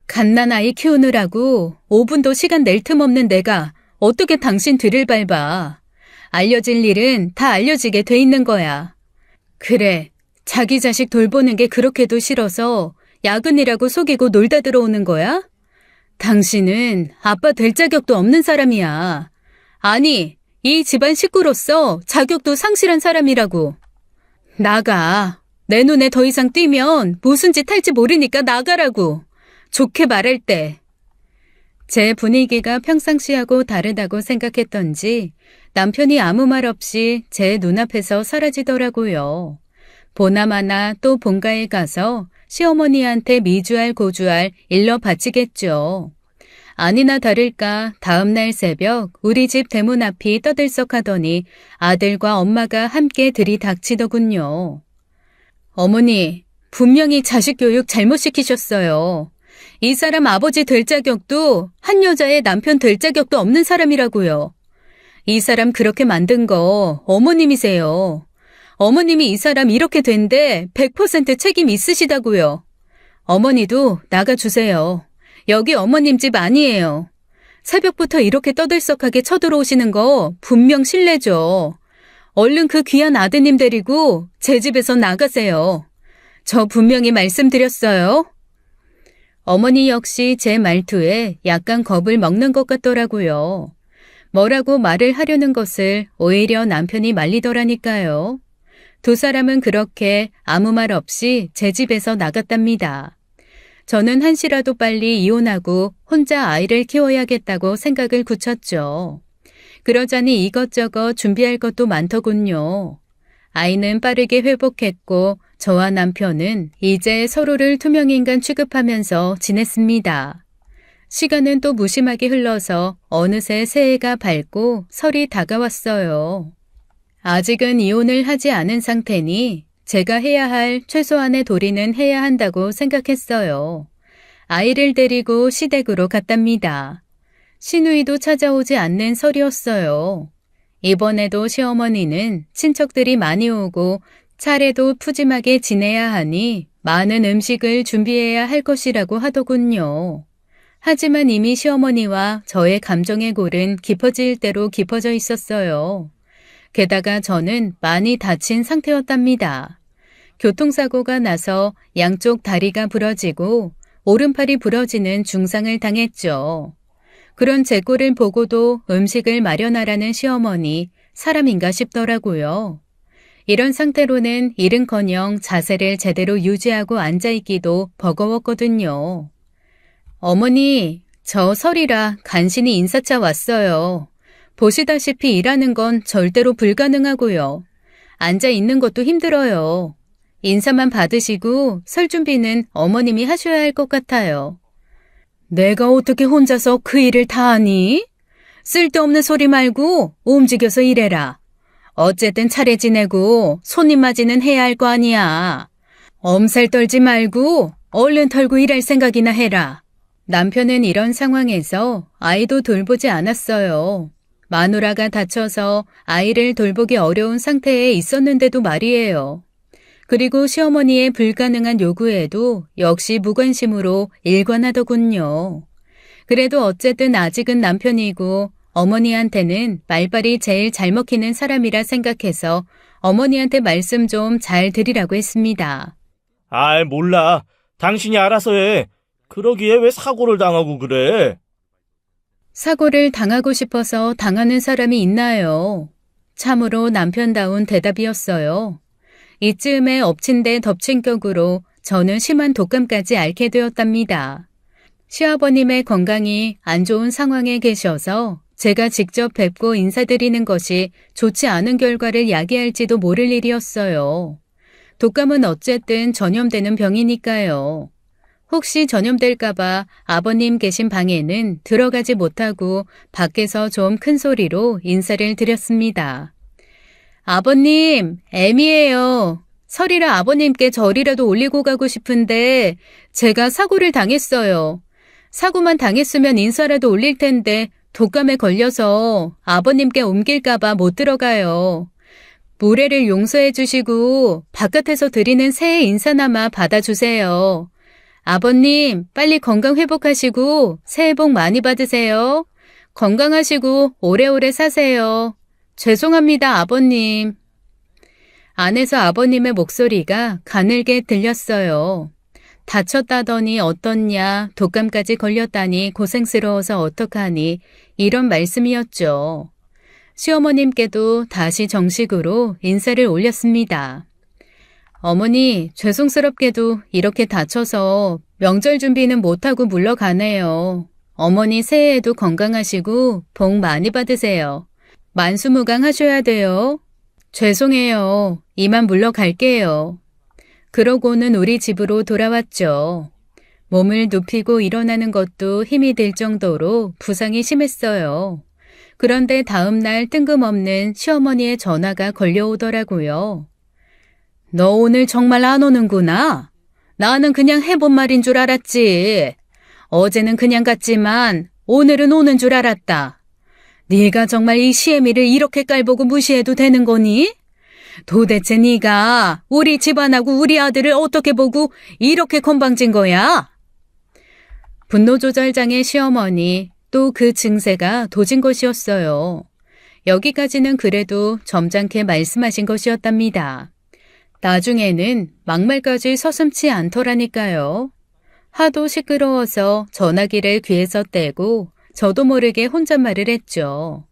갓난아이 키우느라고 5분도 시간 낼 틈 없는 내가 어떻게 당신 뒤를 밟아. 알려질 일은 다 알려지게 돼 있는 거야. 그래, 자기 자식 돌보는 게 그렇게도 싫어서 야근이라고 속이고 놀다 들어오는 거야? 당신은 아빠 될 자격도 없는 사람이야. 아니, 이 집안 식구로서 자격도 상실한 사람이라고. 나가. 내 눈에 더 이상 띄면 무슨 짓 할지 모르니까 나가라고. 좋게 말할 때. 제 분위기가 평상시하고 다르다고 생각했던지 남편이 아무 말 없이 제 눈앞에서 사라지더라고요. 보나마나 또 본가에 가서 시어머니한테 미주알 고주알 일러 바치겠죠. 아니나 다를까 다음날 새벽 우리 집 대문 앞이 떠들썩하더니 아들과 엄마가 함께 들이닥치더군요. 어머니, 분명히 자식 교육 잘못 시키셨어요. 이 사람 아버지 될 자격도 한 여자의 남편 될 자격도 없는 사람이라고요. 이 사람 그렇게 만든 거 어머님이세요. 어머님이 이 사람 이렇게 된데 100% 책임 있으시다고요. 어머니도 나가주세요. 여기 어머님 집 아니에요. 새벽부터 이렇게 떠들썩하게 쳐들어오시는 거 분명 실례죠. 얼른 그 귀한 아드님 데리고 제 집에서 나가세요. 저 분명히 말씀드렸어요. 어머니 역시 제 말투에 약간 겁을 먹는 것 같더라고요. 뭐라고 말을 하려는 것을 오히려 남편이 말리더라니까요. 두 사람은 그렇게 아무 말 없이 제 집에서 나갔답니다. 저는 한시라도 빨리 이혼하고 혼자 아이를 키워야겠다고 생각을 굳혔죠. 그러자니 이것저것 준비할 것도 많더군요. 아이는 빠르게 회복했고 저와 남편은 이제 서로를 투명인간 취급하면서 지냈습니다. 시간은 또 무심하게 흘러서 어느새 새해가 밝고 설이 다가왔어요. 아직은 이혼을 하지 않은 상태니 제가 해야 할 최소한의 도리는 해야 한다고 생각했어요. 아이를 데리고 시댁으로 갔답니다. 시누이도 찾아오지 않는 설이었어요. 이번에도 시어머니는 친척들이 많이 오고 차례도 푸짐하게 지내야 하니 많은 음식을 준비해야 할 것이라고 하더군요. 하지만 이미 시어머니와 저의 감정의 골은 깊어질 대로 깊어져 있었어요. 게다가 저는 많이 다친 상태였답니다. 교통사고가 나서 양쪽 다리가 부러지고 오른팔이 부러지는 중상을 당했죠. 그런 제 꼴을 보고도 음식을 마련하라는 시어머니, 사람인가 싶더라고요. 이런 상태로는 일은커녕 자세를 제대로 유지하고 앉아있기도 버거웠거든요. 어머니, 저 설이라 간신히 인사차 왔어요. 보시다시피 일하는 건 절대로 불가능하고요. 앉아있는 것도 힘들어요. 인사만 받으시고 설 준비는 어머님이 하셔야 할 것 같아요. 내가 어떻게 혼자서 그 일을 다 하니? 쓸데없는 소리 말고 움직여서 일해라. 어쨌든 차례 지내고 손님 맞이는 해야 할 거 아니야. 엄살 떨지 말고 얼른 털고 일할 생각이나 해라. 남편은 이런 상황에서 아이도 돌보지 않았어요. 마누라가 다쳐서 아이를 돌보기 어려운 상태에 있었는데도 말이에요. 그리고 시어머니의 불가능한 요구에도 역시 무관심으로 일관하더군요. 그래도 어쨌든 아직은 남편이고 어머니한테는 말발이 제일 잘 먹히는 사람이라 생각해서 어머니한테 말씀 좀 잘 드리라고 했습니다. 아이, 몰라. 당신이 알아서 해. 그러기에 왜 사고를 당하고 그래? 사고를 당하고 싶어서 당하는 사람이 있나요? 참으로 남편다운 대답이었어요. 이쯤에 엎친 데 덮친 격으로 저는 심한 독감까지 앓게 되었답니다. 시아버님의 건강이 안 좋은 상황에 계셔서 제가 직접 뵙고 인사드리는 것이 좋지 않은 결과를 야기할지도 모를 일이었어요. 독감은 어쨌든 전염되는 병이니까요. 혹시 전염될까봐 아버님 계신 방에는 들어가지 못하고 밖에서 좀 큰 소리로 인사를 드렸습니다. 아버님, 애미예요. 설이라 아버님께 절이라도 올리고 가고 싶은데 제가 사고를 당했어요. 사고만 당했으면 인사라도 올릴 텐데 독감에 걸려서 아버님께 옮길까봐 못 들어가요. 무례를 용서해 주시고 바깥에서 드리는 새해 인사나마 받아주세요. 아버님, 빨리 건강 회복하시고 새해 복 많이 받으세요. 건강하시고 오래오래 사세요. 죄송합니다, 아버님. 안에서 아버님의 목소리가 가늘게 들렸어요. 다쳤다더니 어떻냐, 독감까지 걸렸다니 고생스러워서 어떡하니, 이런 말씀이었죠. 시어머님께도 다시 정식으로 인사를 올렸습니다. 어머니, 죄송스럽게도 이렇게 다쳐서 명절 준비는 못하고 물러가네요. 어머니 새해에도 건강하시고 복 많이 받으세요. 만수무강하셔야 돼요. 죄송해요. 이만 물러갈게요. 그러고는 우리 집으로 돌아왔죠. 몸을 눕히고 일어나는 것도 힘이 들 정도로 부상이 심했어요. 그런데 다음 날 뜬금없는 시어머니의 전화가 걸려오더라고요. 너 오늘 정말 안 오는구나. 나는 그냥 해본 말인 줄 알았지. 어제는 그냥 갔지만 오늘은 오는 줄 알았다. 네가 정말 이 시애미를 이렇게 깔보고 무시해도 되는 거니? 도대체 네가 우리 집안하고 우리 아들을 어떻게 보고 이렇게 건방진 거야? 분노 조절장애 시어머니, 또 그 증세가 도진 것이었어요. 여기까지는 그래도 점잖게 말씀하신 것이었답니다. 나중에는 막말까지 서슴지 않더라니까요. 하도 시끄러워서 전화기를 귀에서 떼고 저도 모르게 혼잣말을 했죠.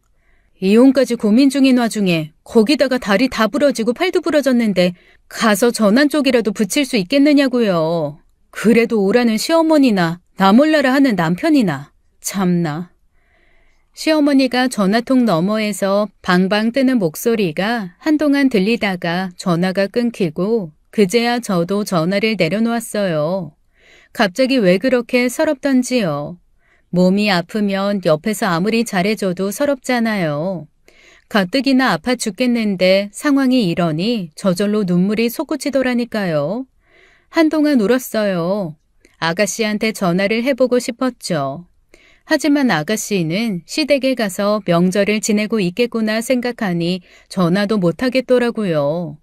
이혼까지 고민 중인 와중에 거기다가 다리 다 부러지고 팔도 부러졌는데 가서 전환 쪽이라도 붙일 수 있겠느냐고요. 그래도 오라는 시어머니나 나 몰라라 하는 남편이나 참나. 시어머니가 전화통 너머에서 방방 뜨는 목소리가 한동안 들리다가 전화가 끊기고 그제야 저도 전화를 내려놓았어요. 갑자기 왜 그렇게 서럽던지요. 몸이 아프면 옆에서 아무리 잘해줘도 서럽잖아요. 가뜩이나 아파 죽겠는데 상황이 이러니 저절로 눈물이 솟구치더라니까요. 한동안 울었어요. 아가씨한테 전화를 해보고 싶었죠. 하지만 아가씨는 시댁에 가서 명절을 지내고 있겠구나 생각하니 전화도 못하겠더라고요.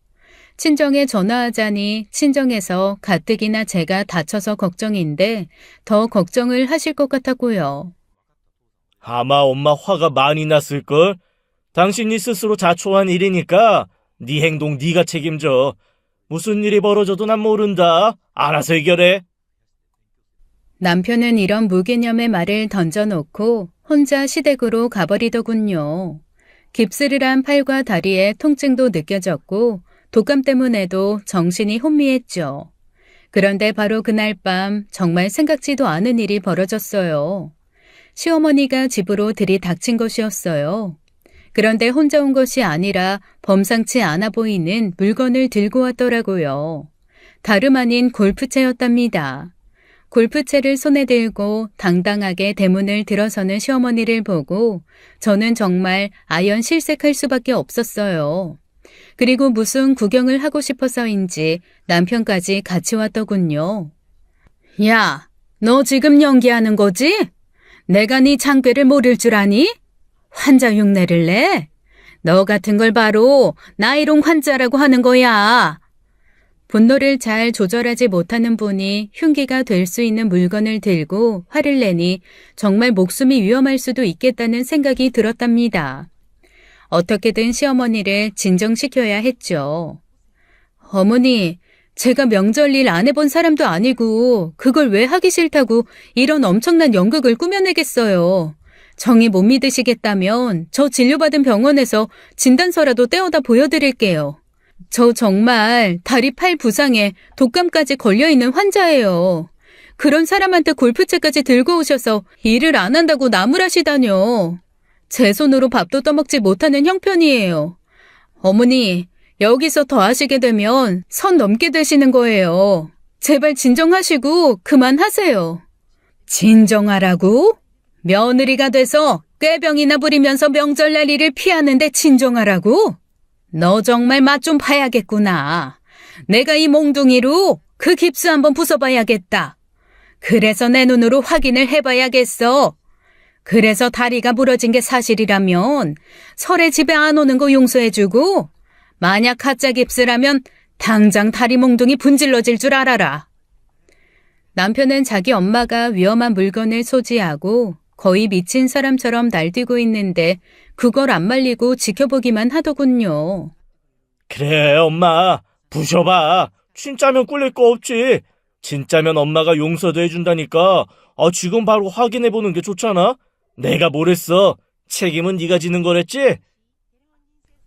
친정에 전화하자니 친정에서 가뜩이나 제가 다쳐서 걱정인데 더 걱정을 하실 것 같았고요. 아마 엄마 화가 많이 났을걸? 당신이 스스로 자초한 일이니까 네 행동 네가 책임져. 무슨 일이 벌어져도 난 모른다. 알아서 해결해. 남편은 이런 무개념의 말을 던져놓고 혼자 시댁으로 가버리더군요. 깁스를 팔과 다리에 통증도 느껴졌고 독감 때문에도 정신이 혼미했죠. 그런데 바로 그날 밤 정말 생각지도 않은 일이 벌어졌어요. 시어머니가 집으로 들이닥친 것이었어요. 그런데 혼자 온 것이 아니라 범상치 않아 보이는 물건을 들고 왔더라고요. 다름 아닌 골프채였답니다. 골프채를 손에 들고 당당하게 대문을 들어서는 시어머니를 보고 저는 정말 아연 실색할 수밖에 없었어요. 그리고 무슨 구경을 하고 싶어서인지 남편까지 같이 왔더군요. 야, 너 지금 연기하는 거지? 내가 네 장괴를 모를 줄 아니? 환자 흉내를 내? 너 같은 걸 바로 나이롱 환자라고 하는 거야. 분노를 잘 조절하지 못하는 분이 흉기가 될 수 있는 물건을 들고 화를 내니 정말 목숨이 위험할 수도 있겠다는 생각이 들었답니다. 어떻게든 시어머니를 진정시켜야 했죠. 어머니, 제가 명절 일 안 해본 사람도 아니고 그걸 왜 하기 싫다고 이런 엄청난 연극을 꾸며내겠어요. 정이 못 믿으시겠다면 저 진료받은 병원에서 진단서라도 떼어다 보여드릴게요. 저 정말 다리 팔 부상에 독감까지 걸려있는 환자예요. 그런 사람한테 골프채까지 들고 오셔서 일을 안 한다고 나무라시다뇨. 제 손으로 밥도 떠먹지 못하는 형편이에요. 어머니, 여기서 더 하시게 되면 선 넘게 되시는 거예요. 제발 진정하시고 그만하세요. 진정하라고? 며느리가 돼서 꾀병이나 부리면서 명절날 일을 피하는데 진정하라고? 너 정말 맛 좀 봐야겠구나. 내가 이 몽둥이로 그 깁스 한번 부숴봐야겠다. 그래서 내 눈으로 확인을 해봐야겠어. 그래서 다리가 부러진 게 사실이라면 설에 집에 안 오는 거 용서해주고 만약 가짜 깁스라면 당장 다리 몽둥이 분질러질 줄 알아라. 남편은 자기 엄마가 위험한 물건을 소지하고 거의 미친 사람처럼 날뛰고 있는데 그걸 안 말리고 지켜보기만 하더군요. 그래, 엄마. 부셔봐. 진짜면 꿀릴 거 없지. 진짜면 엄마가 용서도 해준다니까. 지금 바로 확인해보는 게 좋잖아. 내가 뭘 했어. 책임은 네가 지는 거랬지?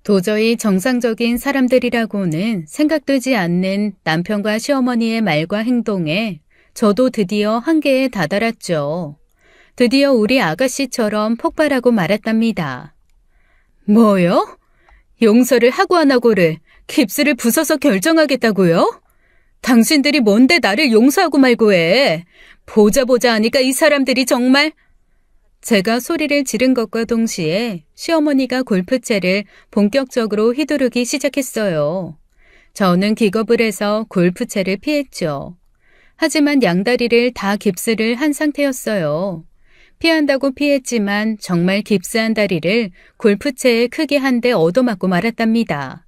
도저히 정상적인 사람들이라고는 생각되지 않는 남편과 시어머니의 말과 행동에 저도 드디어 한계에 다다랐죠. 드디어 우리 아가씨처럼 폭발하고 말았답니다. 뭐요? 용서를 하고 안 하고를 깁스를 부숴서 결정하겠다고요? 당신들이 뭔데 나를 용서하고 말고 해. 보자 하니까 이 사람들이 정말... 제가 소리를 지른 것과 동시에 시어머니가 골프채를 본격적으로 휘두르기 시작했어요. 저는 기겁을 해서 골프채를 피했죠. 하지만 양다리를 다 깁스를 한 상태였어요. 피한다고 피했지만 정말 깁스한 다리를 골프채에 크게 한 대 얻어맞고 말았답니다.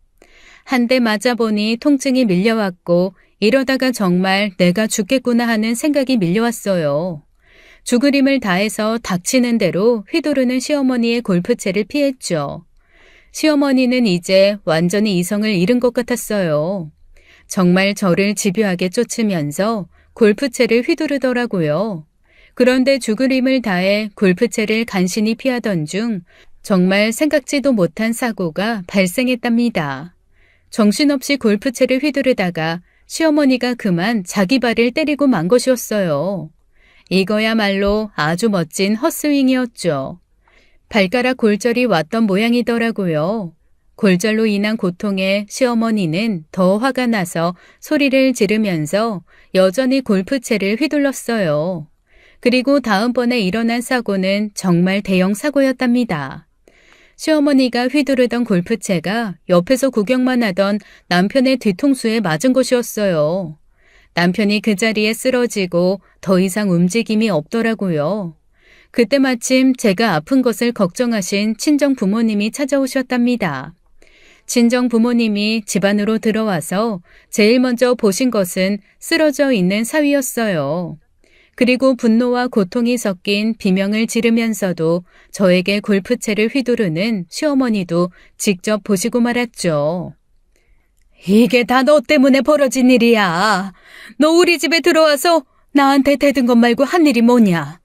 한 대 맞아보니 통증이 밀려왔고 이러다가 정말 내가 죽겠구나 하는 생각이 밀려왔어요. 죽을 힘을 다해서 닥치는 대로 휘두르는 시어머니의 골프채를 피했죠. 시어머니는 이제 완전히 이성을 잃은 것 같았어요. 정말 저를 집요하게 쫓으면서 골프채를 휘두르더라고요. 그런데 죽을 힘을 다해 골프채를 간신히 피하던 중 정말 생각지도 못한 사고가 발생했답니다. 정신없이 골프채를 휘두르다가 시어머니가 그만 자기 발을 때리고 만 것이었어요. 이거야말로 아주 멋진 헛스윙이었죠. 발가락 골절이 왔던 모양이더라고요. 골절로 인한 고통에 시어머니는 더 화가 나서 소리를 지르면서 여전히 골프채를 휘둘렀어요. 그리고 다음번에 일어난 사고는 정말 대형 사고였답니다. 시어머니가 휘두르던 골프채가 옆에서 구경만 하던 남편의 뒤통수에 맞은 것이었어요. 남편이 그 자리에 쓰러지고 더 이상 움직임이 없더라고요. 그때 마침 제가 아픈 것을 걱정하신 친정 부모님이 찾아오셨답니다. 친정 부모님이 집 안으로 들어와서 제일 먼저 보신 것은 쓰러져 있는 사위였어요. 그리고 분노와 고통이 섞인 비명을 지르면서도 저에게 골프채를 휘두르는 시어머니도 직접 보시고 말았죠. 이게 다 너 때문에 벌어진 일이야. 너 우리 집에 들어와서 나한테 대든 것 말고 한 일이 뭐냐.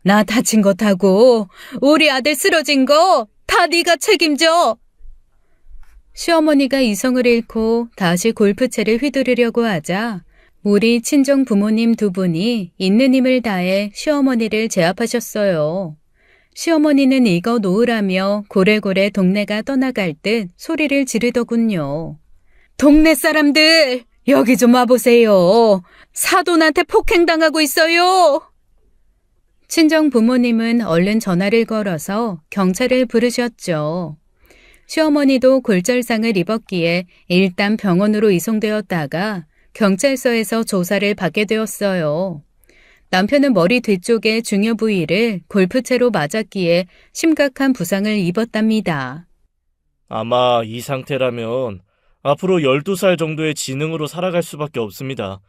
나 다친 것하고 우리 아들 쓰러진 거 다 네가 책임져. 시어머니가 이성을 잃고 다시 골프채를 휘두르려고 하자 우리 친정 부모님 두 분이 있는 힘을 다해 시어머니를 제압하셨어요. 시어머니는 이거 놓으라며 고래고래 동네가 떠나갈 듯 소리를 지르더군요. 동네 사람들 여기 좀 와보세요. 사돈한테 폭행당하고 있어요. 친정 부모님은 얼른 전화를 걸어서 경찰을 부르셨죠. 시어머니도 골절상을 입었기에 일단 병원으로 이송되었다가 경찰서에서 조사를 받게 되었어요. 남편은 머리 뒤쪽의 중요 부위를 골프채로 맞았기에 심각한 부상을 입었답니다. 아마 이 상태라면 앞으로 12살 정도의 지능으로 살아갈 수밖에 없습니다.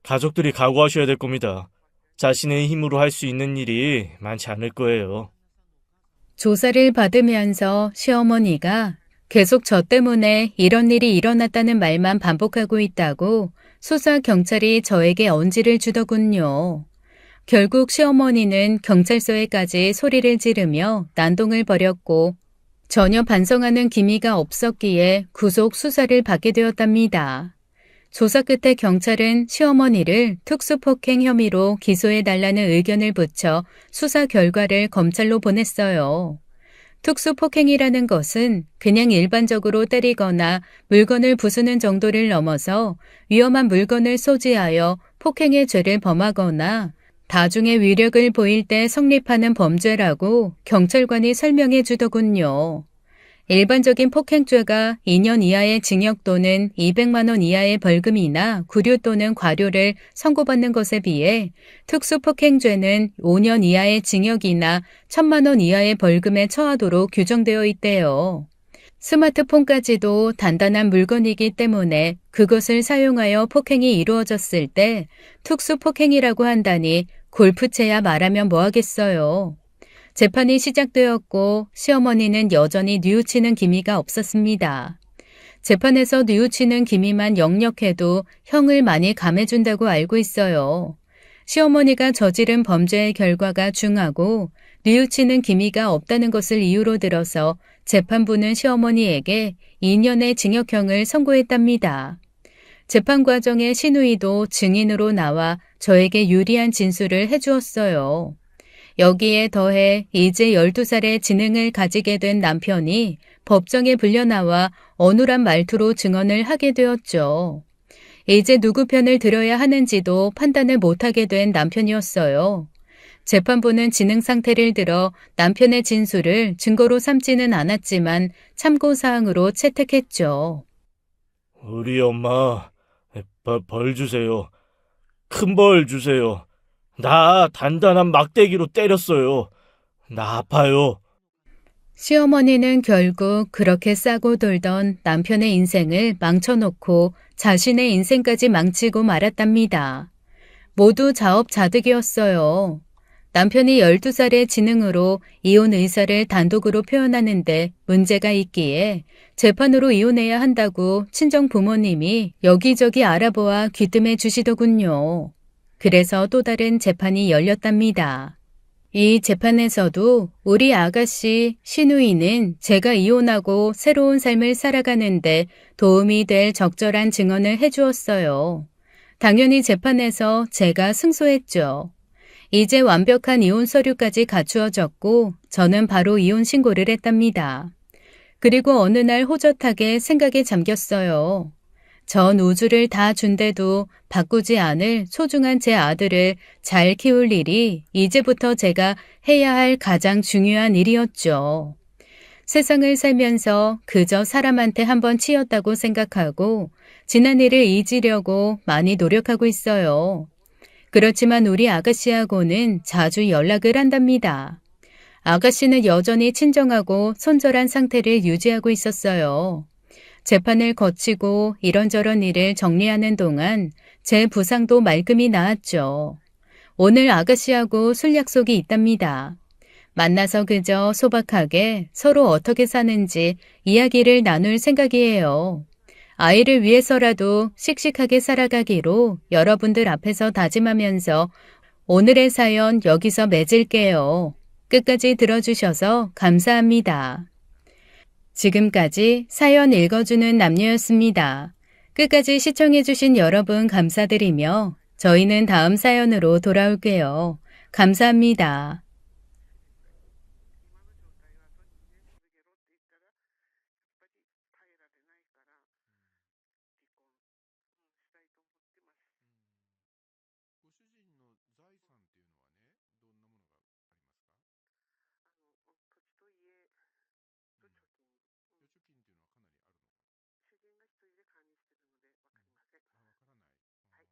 가족들이 각오하셔야 될 겁니다. 자신의 힘으로 할 수 있는 일이 많지 않을 거예요. 조사를 받으면서 시어머니가 계속 저 때문에 이런 일이 일어났다는 말만 반복하고 있다고 수사 경찰이 저에게 언지를 주더군요. 결국 시어머니는 경찰서에까지 소리를 지르며 난동을 벌였고 전혀 반성하는 기미가 없었기에 구속 수사를 받게 되었답니다. 조사 끝에 경찰은 시어머니를 특수폭행 혐의로 기소해달라는 의견을 붙여 수사 결과를 검찰로 보냈어요. 특수폭행이라는 것은 그냥 일반적으로 때리거나 물건을 부수는 정도를 넘어서 위험한 물건을 소지하여 폭행의 죄를 범하거나 다중의 위력을 보일 때 성립하는 범죄라고 경찰관이 설명해 주더군요. 일반적인 폭행죄가 2년 이하의 징역 또는 200만 원 이하의 벌금이나 구류 또는 과료를 선고받는 것에 비해 특수폭행죄는 5년 이하의 징역이나 1,000만 원 이하의 벌금에 처하도록 규정되어 있대요. 스마트폰까지도 단단한 물건이기 때문에 그것을 사용하여 폭행이 이루어졌을 때 특수폭행이라고 한다니 골프채야 말하면 뭐하겠어요. 재판이 시작되었고 시어머니는 여전히 뉘우치는 기미가 없었습니다. 재판에서 뉘우치는 기미만 역력해도 형을 많이 감해준다고 알고 있어요. 시어머니가 저지른 범죄의 결과가 중하고 뉘우치는 기미가 없다는 것을 이유로 들어서 재판부는 시어머니에게 2년의 징역형을 선고했답니다. 재판 과정에 시누이도 증인으로 나와 저에게 유리한 진술을 해주었어요. 여기에 더해 이제 12살의 지능을 가지게 된 남편이 법정에 불려나와 어눌한 말투로 증언을 하게 되었죠. 이제 누구 편을 들어야 하는지도 판단을 못하게 된 남편이었어요. 재판부는 지능 상태를 들어 남편의 진술을 증거로 삼지는 않았지만 참고사항으로 채택했죠. 우리 엄마, 벌 주세요. 큰 벌 주세요. 나 단단한 막대기로 때렸어요. 나 아파요. 시어머니는 결국 그렇게 싸고 돌던 남편의 인생을 망쳐놓고 자신의 인생까지 망치고 말았답니다. 모두 자업자득이었어요. 남편이 12살의 지능으로 이혼 의사를 단독으로 표현하는데 문제가 있기에 재판으로 이혼해야 한다고 친정 부모님이 여기저기 알아보아 귀뜸해 주시더군요. 그래서 또 다른 재판이 열렸답니다. 이 재판에서도 우리 아가씨 시누이는 제가 이혼하고 새로운 삶을 살아가는데 도움이 될 적절한 증언을 해주었어요. 당연히 재판에서 제가 승소했죠. 이제 완벽한 이혼 서류까지 갖추어졌고 저는 바로 이혼 신고를 했답니다. 그리고 어느 날 호젓하게 생각에 잠겼어요. 전 우주를 다 준데도 바꾸지 않을 소중한 제 아들을 잘 키울 일이 이제부터 제가 해야 할 가장 중요한 일이었죠. 세상을 살면서 그저 사람한테 한번 치였다고 생각하고 지난 일을 잊으려고 많이 노력하고 있어요. 그렇지만 우리 아가씨하고는 자주 연락을 한답니다. 아가씨는 여전히 친정하고 손절한 상태를 유지하고 있었어요. 재판을 거치고 이런저런 일을 정리하는 동안 제 부상도 말끔히 나았죠. 오늘 아가씨하고 술 약속이 있답니다. 만나서 그저 소박하게 서로 어떻게 사는지 이야기를 나눌 생각이에요. 아이를 위해서라도 씩씩하게 살아가기로 여러분들 앞에서 다짐하면서 오늘의 사연 여기서 맺을게요. 끝까지 들어주셔서 감사합니다. 지금까지 사연 읽어주는 남녀였습니다. 끝까지 시청해주신 여러분 감사드리며 저희는 다음 사연으로 돌아올게요. 감사합니다.